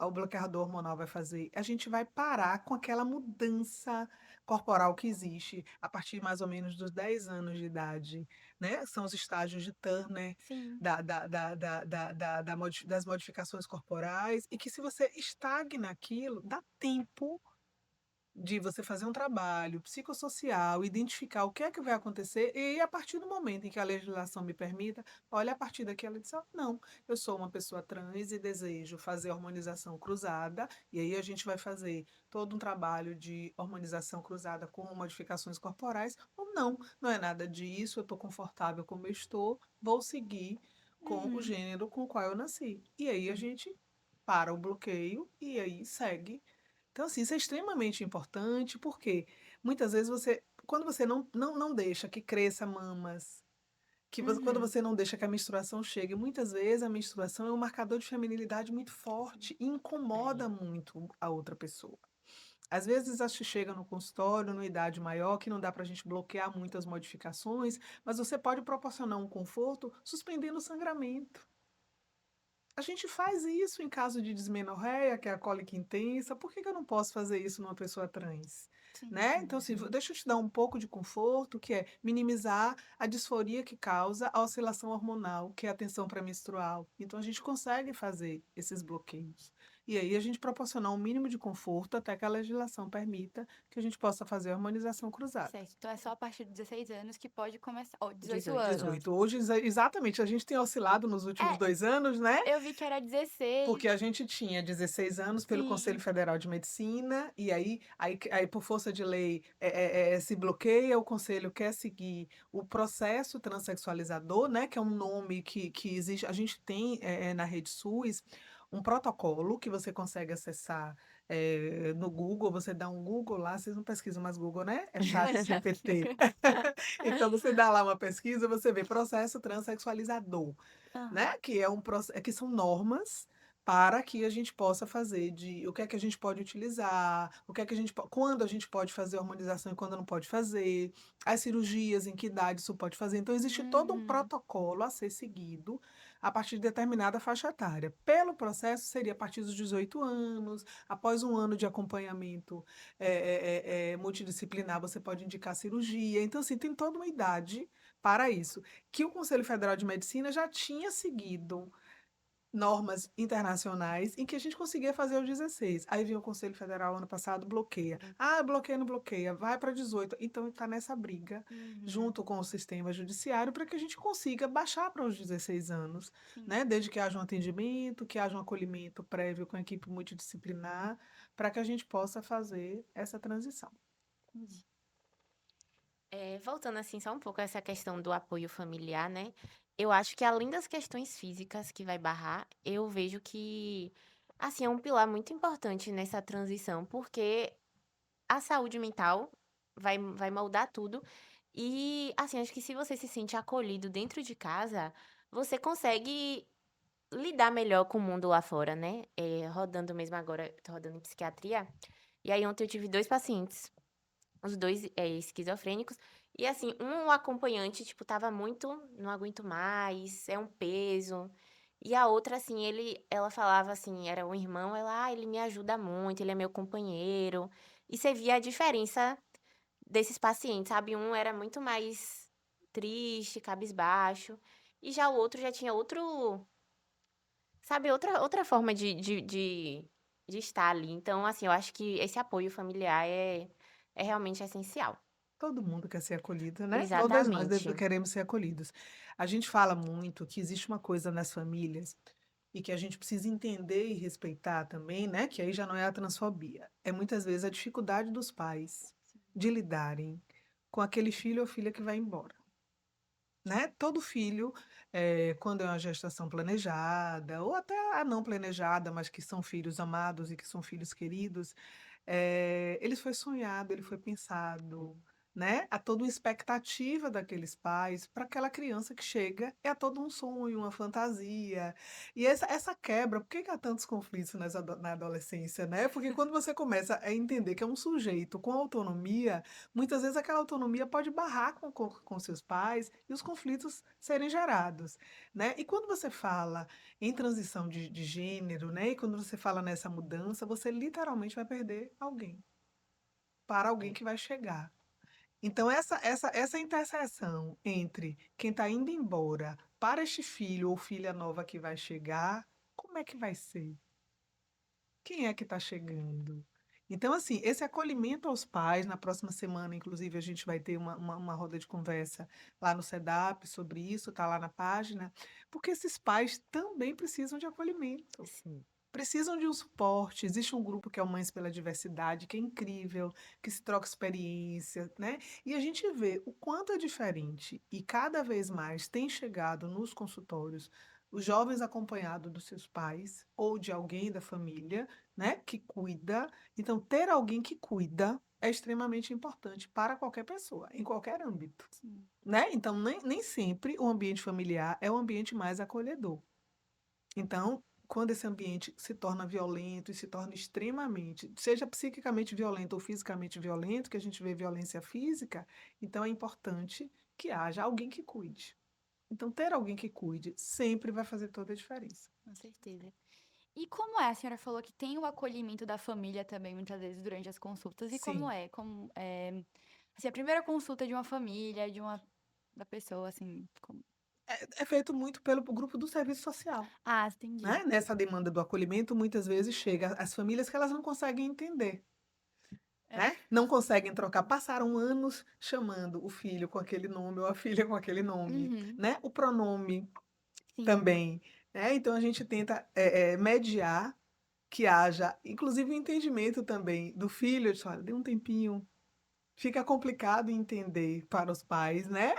o bloqueador hormonal vai fazer? A gente vai parar com aquela mudança corporal que existe a partir mais ou menos dos 10 anos de idade, né? São os estágios de Turner Sim. das modificações corporais, e que se você estagna aquilo, dá tempo de você fazer um trabalho psicossocial, identificar o que é que vai acontecer, e aí, a partir do momento em que a legislação me permita, olha, a partir daqui ela diz: "Ah, não, eu sou uma pessoa trans e desejo fazer hormonização cruzada", e aí a gente vai fazer todo um trabalho de hormonização cruzada com modificações corporais, ou não, não é nada disso, eu estou confortável como eu estou, vou seguir com o Uhum. gênero com o qual eu nasci. E aí a gente para o bloqueio e aí segue. Então, assim, isso é extremamente importante, porque muitas vezes quando você não deixa que cresça mamas, quando Uhum. você não deixa que a menstruação chegue, muitas vezes a menstruação é um marcador de feminilidade muito forte e É. incomoda muito a outra pessoa. Às vezes a gente chega no consultório, numa idade maior, que não dá para a gente bloquear muitas modificações, mas você pode proporcionar um conforto suspendendo o sangramento. A gente faz isso em caso de dismenorreia, que é a cólica intensa, por que que eu não posso fazer isso numa pessoa trans? Sim. Né? Então, assim, deixa eu te dar um pouco de conforto, que é minimizar a disforia que causa a oscilação hormonal, que é a tensão pré-menstrual. Então, a gente consegue fazer esses bloqueios. E aí, a gente proporcionar um mínimo de conforto até que a legislação permita que a gente possa fazer a harmonização cruzada. Certo. Então é só a partir dos 16 anos que pode começar. Ou 18 18. anos. 18. Hoje, exatamente, a gente tem oscilado nos últimos É, 2 anos, né? eu vi que era 16. Porque a gente tinha 16 anos pelo Conselho Sim. Federal de Medicina, e aí por força de lei, se bloqueia, o conselho quer seguir o processo transexualizador, né, que é um nome que existe. A gente tem, na rede SUS, um protocolo que você consegue acessar, no Google, você dá um Google lá, vocês não pesquisam mais Google, né? É ChatGPT. Então você dá lá uma pesquisa, você vê processo transexualizador, Aham. né, que é que são normas para que a gente possa fazer o que é que a gente pode utilizar, o que é que a gente quando a gente pode fazer hormonização e quando não pode fazer, as cirurgias, em que idade isso pode fazer. Então existe todo um Uhum. protocolo a ser seguido a partir de determinada faixa etária. Pelo processo seria a partir dos 18 anos, após um ano de acompanhamento, multidisciplinar, você pode indicar cirurgia. Então, assim, tem toda uma idade para isso, que o Conselho Federal de Medicina já tinha seguido normas internacionais em que a gente conseguia fazer os 16. Aí vinha o Conselho Federal ano passado, bloqueia. Ah, bloqueia, não bloqueia, vai para 18. Então está nessa briga, Uhum. junto com o sistema judiciário, para que a gente consiga baixar para os 16 anos, Sim. né? Desde que haja um atendimento, que haja um acolhimento prévio com a equipe multidisciplinar, para que a gente possa fazer essa transição. Entendi. Voltando assim só um pouco a essa questão do apoio familiar, né? Eu acho que além das questões físicas que vai barrar, eu vejo que, assim, é um pilar muito importante nessa transição, porque a saúde mental vai moldar tudo. E, assim, acho que se você se sente acolhido dentro de casa, você consegue lidar melhor com o mundo lá fora, né? Rodando mesmo agora, tô rodando em psiquiatria. E aí ontem eu tive 2 pacientes, os dois esquizofrênicos. E assim, o acompanhante, tipo, tava muito, não aguento mais, é um peso. E a outra, assim, ela falava assim, era um irmão, ele me ajuda muito, ele é meu companheiro. E você via a diferença desses pacientes, sabe? Um era muito mais triste, cabisbaixo, e já o outro já tinha outro, sabe, outra forma de estar ali. Então, assim, eu acho que esse apoio familiar é realmente essencial. Todo mundo quer ser acolhido, né? Todas nós Exatamente. queremos ser acolhidos. A gente fala muito que existe uma coisa nas famílias e que a gente precisa entender e respeitar também, né? Que aí já não é a transfobia. É muitas vezes a dificuldade dos pais de lidarem com aquele filho ou filha que vai embora, né? Todo filho, quando é uma gestação planejada, ou até a não planejada, mas que são filhos amados e que são filhos queridos, ele foi sonhado, ele foi pensado, né? Há toda uma expectativa daqueles pais para aquela criança que chega, é todo um sonho, uma fantasia. E essa quebra, por que que há tantos conflitos na adolescência, né? Porque quando você começa a entender que é um sujeito com autonomia, muitas vezes aquela autonomia pode barrar com seus pais e os conflitos serem gerados, né? E quando você fala em transição de gênero, né? E quando você fala nessa mudança, você literalmente vai perder alguém para alguém que vai chegar. Então, essa interseção entre quem está indo embora para este filho ou filha nova que vai chegar, como é que vai ser? Quem é que está chegando? Então, assim, esse acolhimento aos pais, na próxima semana, inclusive, a gente vai ter uma roda de conversa lá no SEDAP sobre isso, está lá na página, porque esses pais também precisam de acolhimento. Sim. Precisam de um suporte. Existe um grupo que é o Mães pela Diversidade, que é incrível, que se troca experiência, né? E a gente vê o quanto é diferente e cada vez mais tem chegado nos consultórios os jovens acompanhados dos seus pais ou de alguém da família, né, que cuida. Então, ter alguém que cuida é extremamente importante para qualquer pessoa, em qualquer âmbito, Sim. né? Então, nem sempre o ambiente familiar é o ambiente mais acolhedor. Então, quando esse ambiente se torna violento e se torna extremamente, seja psiquicamente violento ou fisicamente violento, que a gente vê violência física, então é importante que haja alguém que cuide. Então, ter alguém que cuide sempre vai fazer toda a diferença. Com certeza. E como é? A senhora falou que tem o acolhimento da família também, muitas vezes, durante as consultas. E como Sim. é? Assim, a primeira consulta de uma família, da pessoa, assim, É feito muito pelo grupo do serviço social, Ah, entendi. né? Nessa demanda do acolhimento, muitas vezes chega as famílias que elas não conseguem entender, É. né? Não conseguem trocar, passaram anos chamando o filho com aquele nome ou a filha com aquele nome, Uhum. né? O pronome Sim. também, né? Então a gente tenta mediar que haja, inclusive, o entendimento também do filho, de olha, dê um tempinho. Fica complicado entender para os pais, né,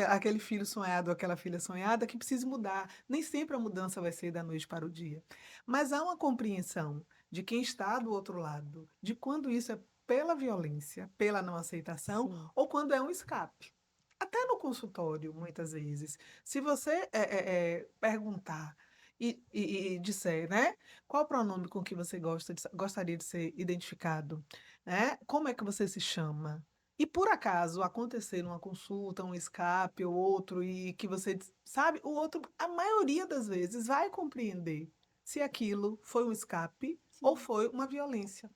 aquele filho sonhado ou aquela filha sonhada que precisa mudar. Nem sempre a mudança vai ser da noite para o dia. Mas há uma compreensão de quem está do outro lado, de quando isso é pela violência, pela não aceitação, Sim. ou quando é um escape. Até no consultório, muitas vezes. Se você perguntar e disser, né, qual o pronome com que você gostaria de ser identificado, né? Como é que você se chama? E por acaso acontecer uma consulta, um escape ou outro, e que você sabe, o outro, a maioria das vezes, vai compreender se aquilo foi um escape ou Sim. foi uma violência.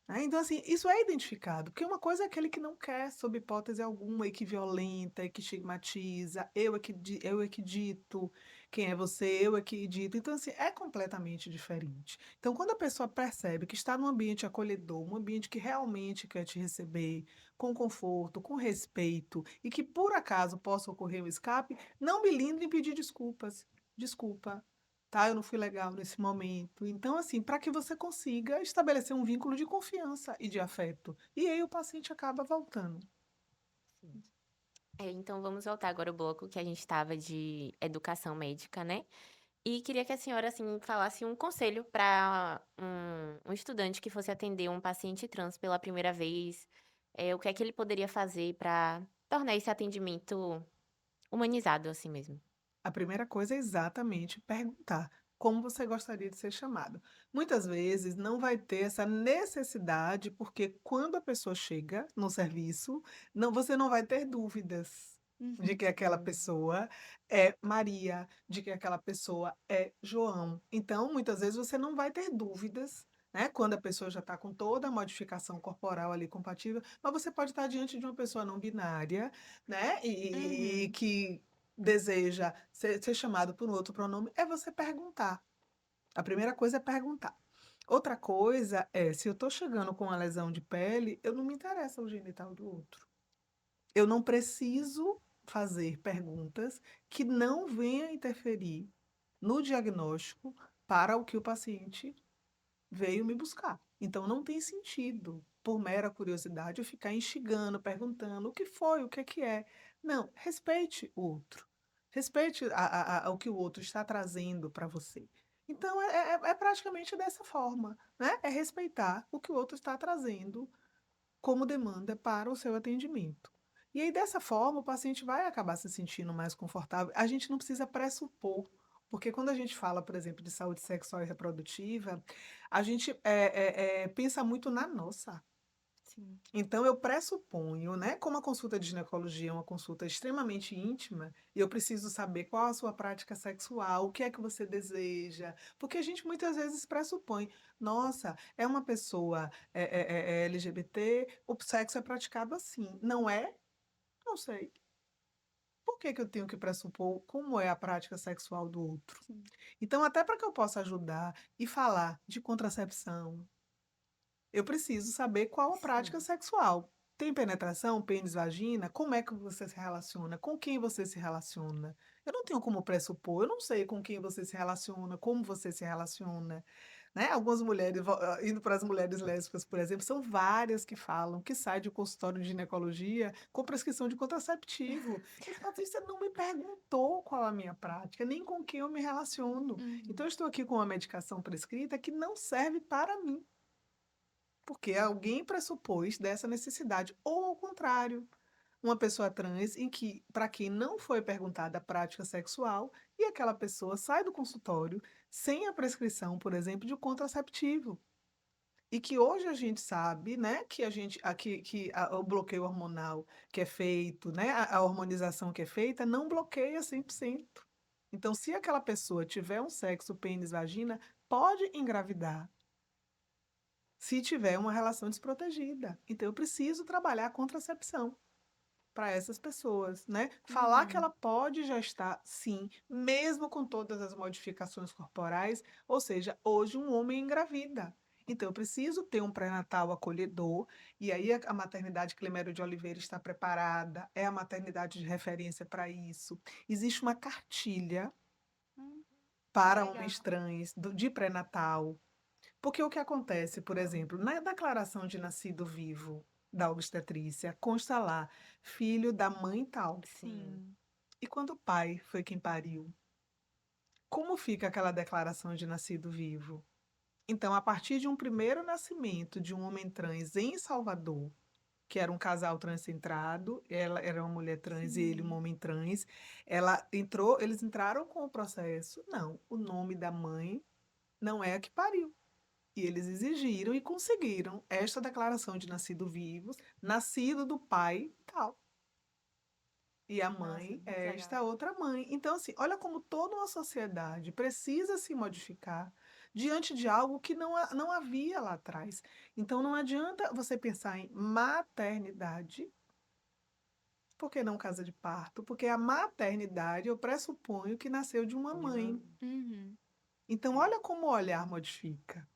Né? Então, assim, isso é identificado, porque uma coisa é aquele que não quer, sob hipótese alguma, e que violenta, e que estigmatiza, eu é que dito, quem é você, eu é que dito. Então, assim, é completamente diferente. Então, quando a pessoa percebe que está num ambiente acolhedor, um ambiente que realmente quer te receber, com conforto, com respeito, e que por acaso possa ocorrer um escape, não me lindre em pedir desculpas. Desculpa, tá? Eu não fui legal nesse momento. Então, assim, para que você consiga estabelecer um vínculo de confiança e de afeto. E aí o paciente acaba voltando. Sim. Então vamos voltar agora ao bloco que a gente estava de educação médica, né? E queria que a senhora, assim, falasse um conselho para um estudante que fosse atender um paciente trans pela primeira vez. O que é que ele poderia fazer para tornar esse atendimento humanizado, assim mesmo? A primeira coisa é exatamente perguntar como você gostaria de ser chamado. Muitas vezes não vai ter essa necessidade, porque quando a pessoa chega no serviço, você não vai ter dúvidas de Uhum. que aquela Sim. pessoa é Maria, de que aquela pessoa é João. Então, muitas vezes você não vai ter dúvidas, né? Quando a pessoa já está com toda a modificação corporal ali compatível, mas você pode estar diante de uma pessoa não binária, né? E Uhum. que deseja ser chamado por um outro pronome, é você perguntar. A primeira coisa é perguntar. Outra coisa é, se eu estou chegando com uma lesão de pele, eu não me interessa o genital do outro. Eu não preciso fazer perguntas que não venham interferir no diagnóstico para o que o paciente veio me buscar. Então não tem sentido, por mera curiosidade, eu ficar instigando, perguntando o que foi, o que é que é. Não, respeite o outro. Respeite o que o outro está trazendo para você. Então é praticamente dessa forma, né? É respeitar o que o outro está trazendo como demanda para o seu atendimento. E aí, dessa forma, o paciente vai acabar se sentindo mais confortável. A gente não precisa pressupor, porque quando a gente fala, por exemplo, de saúde sexual e reprodutiva, a gente pensa muito na nossa. Sim. Então, eu pressuponho, né? Como a consulta de ginecologia é uma consulta extremamente íntima, e eu preciso saber qual a sua prática sexual, o que é que você deseja, porque a gente muitas vezes pressupõe, nossa, é uma pessoa LGBT, o sexo é praticado assim. Não é? Não sei. Por que que eu tenho que pressupor como é a prática sexual do outro? Sim. Então, até para que eu possa ajudar e falar de contracepção, eu preciso saber qual a prática Sim. sexual. Tem penetração, pênis, vagina? Como é que você se relaciona? Com quem você se relaciona? Eu não tenho como pressupor, eu não sei com quem você se relaciona, como você se relaciona, né? Algumas mulheres, indo para as mulheres lésbicas, por exemplo, são várias que falam que saem de consultório de ginecologia com prescrição de contraceptivo. Esse Patrícia não me perguntou qual a minha prática, nem com quem eu me relaciono. Então, Uhum. eu estou aqui com uma medicação prescrita que não serve para mim. Porque alguém pressupôs dessa necessidade, ou ao contrário. uma pessoa trans em que, para quem não foi perguntada a prática sexual, e aquela pessoa sai do consultório sem a prescrição, por exemplo, de um contraceptivo. E que hoje a gente sabe, né, que a gente, o bloqueio hormonal que é feito, né, a hormonização que é feita, não bloqueia 100%. Então, se aquela pessoa tiver um sexo pênis-vagina, pode engravidar se tiver uma relação desprotegida. Então, eu preciso trabalhar a contracepção para essas pessoas, né? Falar que Uhum. ela pode gestar, sim, mesmo com todas as modificações corporais, ou seja, hoje um homem engravida. Então, eu preciso ter um pré-natal acolhedor, e aí a maternidade Clemério de Oliveira está preparada, é a maternidade de referência para isso. Existe uma cartilha Hum, que para legal. homens trans de pré-natal, porque o que acontece, por exemplo, na declaração de nascido vivo da obstetrícia, consta lá, filho da mãe tal. Sim. Sim. E quando o pai foi quem pariu? Como fica aquela declaração de nascido vivo? Então, a partir de um primeiro nascimento de um homem trans em Salvador, que era um casal transcentrado, ela era uma mulher trans e ele um Sim. homem trans, eles entraram com o processo, não, o nome da mãe não é a que pariu. E eles exigiram e conseguiram esta declaração de nascido vivos, nascido do pai tal. E a Nossa, mãe muito é legal. esta outra mãe. Então, assim, olha como toda uma sociedade precisa se modificar diante de algo que não havia lá atrás. Então, não adianta você pensar em maternidade, porque não casa de parto, porque a maternidade eu pressuponho que nasceu de uma De uma mãe. Uhum. Então, é. olha como o olhar modifica.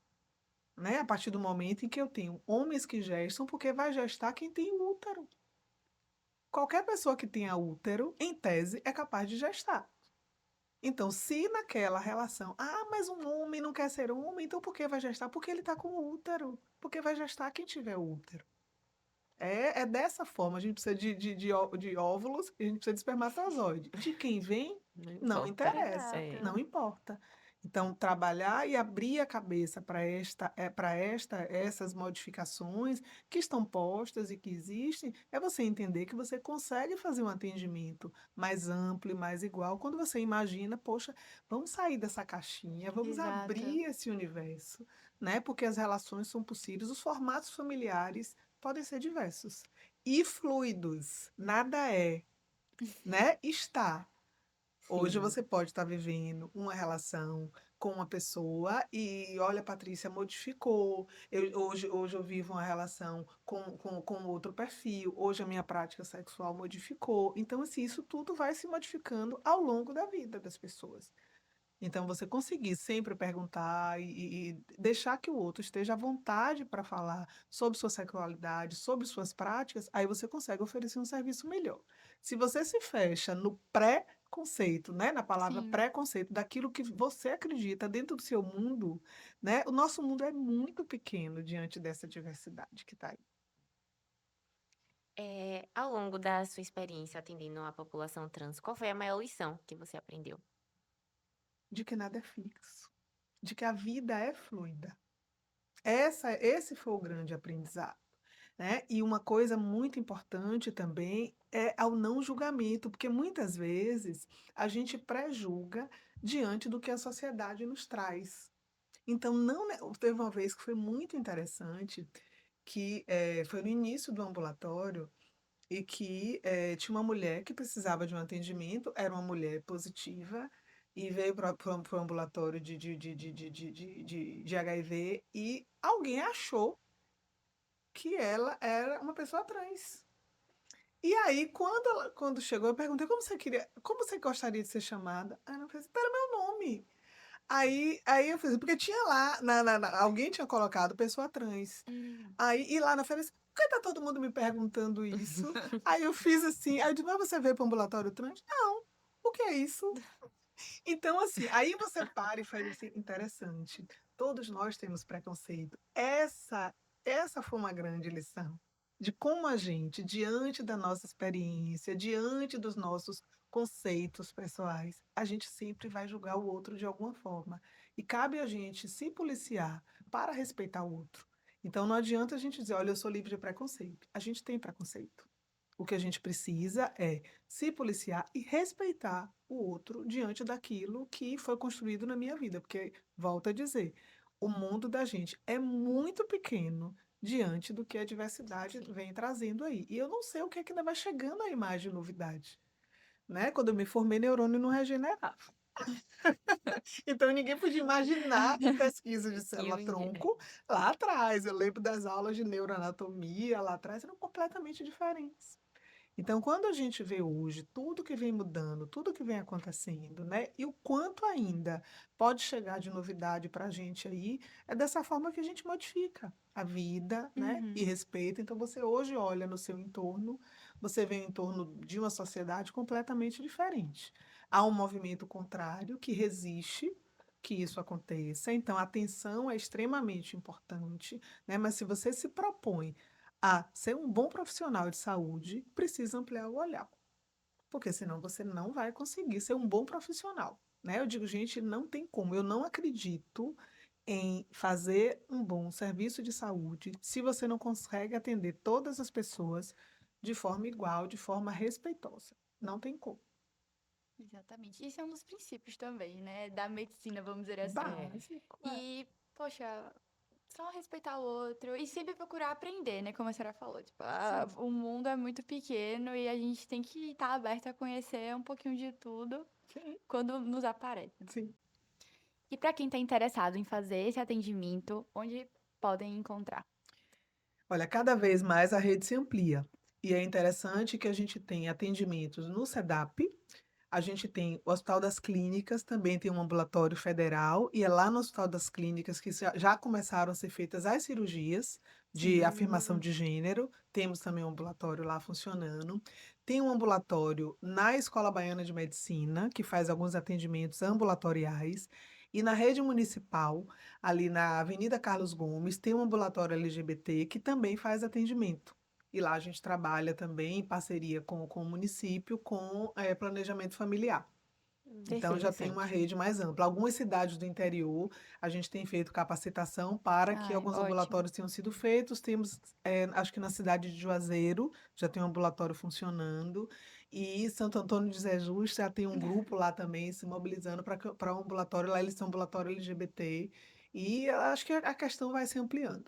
Né? A partir do momento em que eu tenho homens que gestam, porque vai gestar quem tem útero. Qualquer pessoa que tenha útero, em tese, é capaz de gestar. Então, se naquela relação, mas um homem não quer ser homem, então por que vai gestar? Porque ele está com útero. Porque vai gestar quem tiver útero. É dessa forma, a gente precisa de óvulos e a gente precisa de espermatozoide. De quem vem, Não não importa. interessa, É. não Exato. importa. Então, trabalhar e abrir a cabeça essas modificações que estão postas e que existem, é você entender que você consegue fazer um atendimento mais amplo e mais igual quando você imagina, poxa, vamos sair dessa caixinha, vamos Exato. abrir esse universo, né? Porque as relações são possíveis, os formatos familiares podem ser diversos e fluidos. Nada é, né? Está. Hoje Sim. você pode estar vivendo uma relação com uma pessoa e, olha, Patrícia, modificou. Hoje eu vivo uma relação com outro perfil. Hoje a minha prática sexual modificou. Então, assim, isso tudo vai se modificando ao longo da vida das pessoas. Então, você conseguir sempre perguntar e deixar que o outro esteja à vontade para falar sobre sua sexualidade, sobre suas práticas, aí você consegue oferecer um serviço melhor. Se você se fecha no pré-conceito, né, na palavra Sim. pré-conceito, daquilo que você acredita dentro do seu mundo, né, o nosso mundo é muito pequeno diante dessa diversidade que está aí. Ao longo da sua experiência atendendo a população trans, qual foi a maior lição que você aprendeu? De que nada é fixo, de que a vida é fluida. Esse foi o grande aprendizado. Né? E uma coisa muito importante também é ao não julgamento, porque muitas vezes a gente pré-julga diante do que a sociedade nos traz. Então, não, teve uma vez que foi muito interessante, que foi no início do ambulatório, e que tinha uma mulher que precisava de um atendimento, era uma mulher positiva, e veio para o ambulatório de HIV, e alguém achou que ela era uma pessoa trans. E aí, quando chegou, eu perguntei como você gostaria de ser chamada? Aí ela fez, pelo meu nome. Aí eu fiz, porque tinha lá, alguém tinha colocado pessoa trans. Hum. E lá na feira, eu disse, por que tá todo mundo me perguntando isso? Aí eu fiz assim, aí eu disse, mas você veio para o ambulatório trans? Não, o que é isso? Então, assim, aí você para e faz assim, interessante. Todos nós temos preconceito. Essa foi uma grande lição de como a gente, diante da nossa experiência, diante dos nossos conceitos pessoais, a gente sempre vai julgar o outro de alguma forma. E cabe a gente se policiar para respeitar o outro. Então, não adianta a gente dizer, olha, eu sou livre de preconceito. A gente tem preconceito. O que a gente precisa é se policiar e respeitar o outro diante daquilo que foi construído na minha vida, porque, volto a dizer, o mundo da gente é muito pequeno diante do que a diversidade vem trazendo aí. E eu não sei o que é que ainda vai chegando aí mais de novidade, né? Quando eu me formei, neurônio não regenerava. Então ninguém podia imaginar a pesquisa de Que um dia. célula-tronco lá atrás. Eu lembro das aulas de neuroanatomia lá atrás, eram completamente diferentes. Então, quando a gente vê hoje tudo que vem mudando, tudo que vem acontecendo, né, e o quanto ainda pode chegar de novidade para a gente aí, é dessa forma que a gente modifica a vida, né, e Uhum. respeita. Então, você hoje olha no seu entorno, você vê o entorno de uma sociedade completamente diferente. Há um movimento contrário que resiste que isso aconteça. Então, a atenção é extremamente importante, né? Mas se você se propõe a ser um bom profissional de saúde, precisa ampliar o olhar, porque senão você não vai conseguir ser um bom profissional, né? Eu digo, gente, não tem como. Eu não acredito em fazer um bom serviço de saúde se você não consegue atender todas as pessoas de forma igual, de forma respeitosa. Não tem como. Exatamente. Isso é um dos princípios também, né? Da medicina, vamos dizer assim. Básico, é. E, poxa, só respeitar o outro e sempre procurar aprender, né? Como a senhora falou. Tipo, Sim, o mundo é muito pequeno e a gente tem que estar aberto a conhecer um pouquinho de tudo sim, quando nos aparece. sim. E para quem está interessado em fazer esse atendimento, onde podem encontrar? Olha, cada vez mais a rede se amplia. E é interessante que a gente tem atendimentos no SEDAP, a gente tem o Hospital das Clínicas, também tem um ambulatório federal, e é lá no Hospital das Clínicas que já começaram a ser feitas as cirurgias de Sim. afirmação de gênero. Temos também um ambulatório lá funcionando. Tem um ambulatório na Escola Baiana de Medicina, que faz alguns atendimentos ambulatoriais. E na rede municipal, ali na Avenida Carlos Gomes, tem um ambulatório LGBT que também faz atendimento. E lá a gente trabalha também em parceria com o município, com planejamento familiar. Então já tem uma Interessante. rede mais ampla. Algumas cidades do interior, a gente tem feito capacitação para que Ai, alguns ótimo. ambulatórios tenham sido feitos. Temos, acho que na cidade de Juazeiro já tem um ambulatório funcionando. E Santo Antônio de Jesus já tem um grupo lá também se mobilizando para um ambulatório. Lá eles são ambulatório LGBT. E eu acho que a questão vai se ampliando.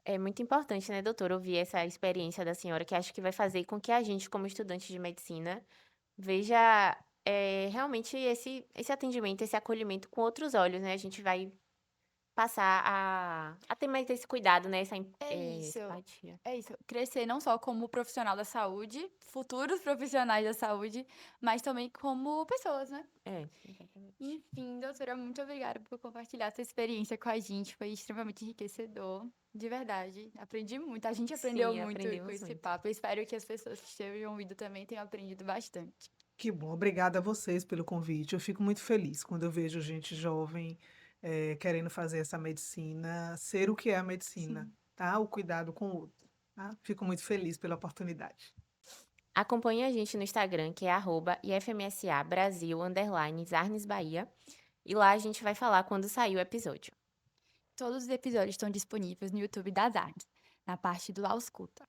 É muito importante, né, doutora, ouvir essa experiência da senhora, que acho que vai fazer com que a gente, como estudante de medicina, veja realmente esse atendimento, esse acolhimento com outros olhos, né? A gente vai passar a ter mais esse cuidado, né? É isso. Essa empatia. É isso. Crescer não só como profissional da saúde, futuros profissionais da saúde, mas também como pessoas, né? Exatamente. Enfim, doutora, muito obrigada por compartilhar sua experiência com a gente. Foi extremamente enriquecedor, de verdade. Aprendi muito. A gente aprendeu Sim, muito com aprendemos esse muito. papo. Eu espero que as pessoas que estejam ouvindo também tenham aprendido bastante. Que bom, obrigada a vocês pelo convite. Eu fico muito feliz quando eu vejo gente jovem querendo fazer essa medicina, ser o que é a medicina, Sim. tá? O cuidado com o outro, tá? Fico muito feliz pela oportunidade. Acompanhe a gente no Instagram, que é @IFMSA Brasil_Zarnes Bahia. E lá a gente vai falar quando sair o episódio. Todos os episódios estão disponíveis no YouTube das Artes, na parte do Ausculta.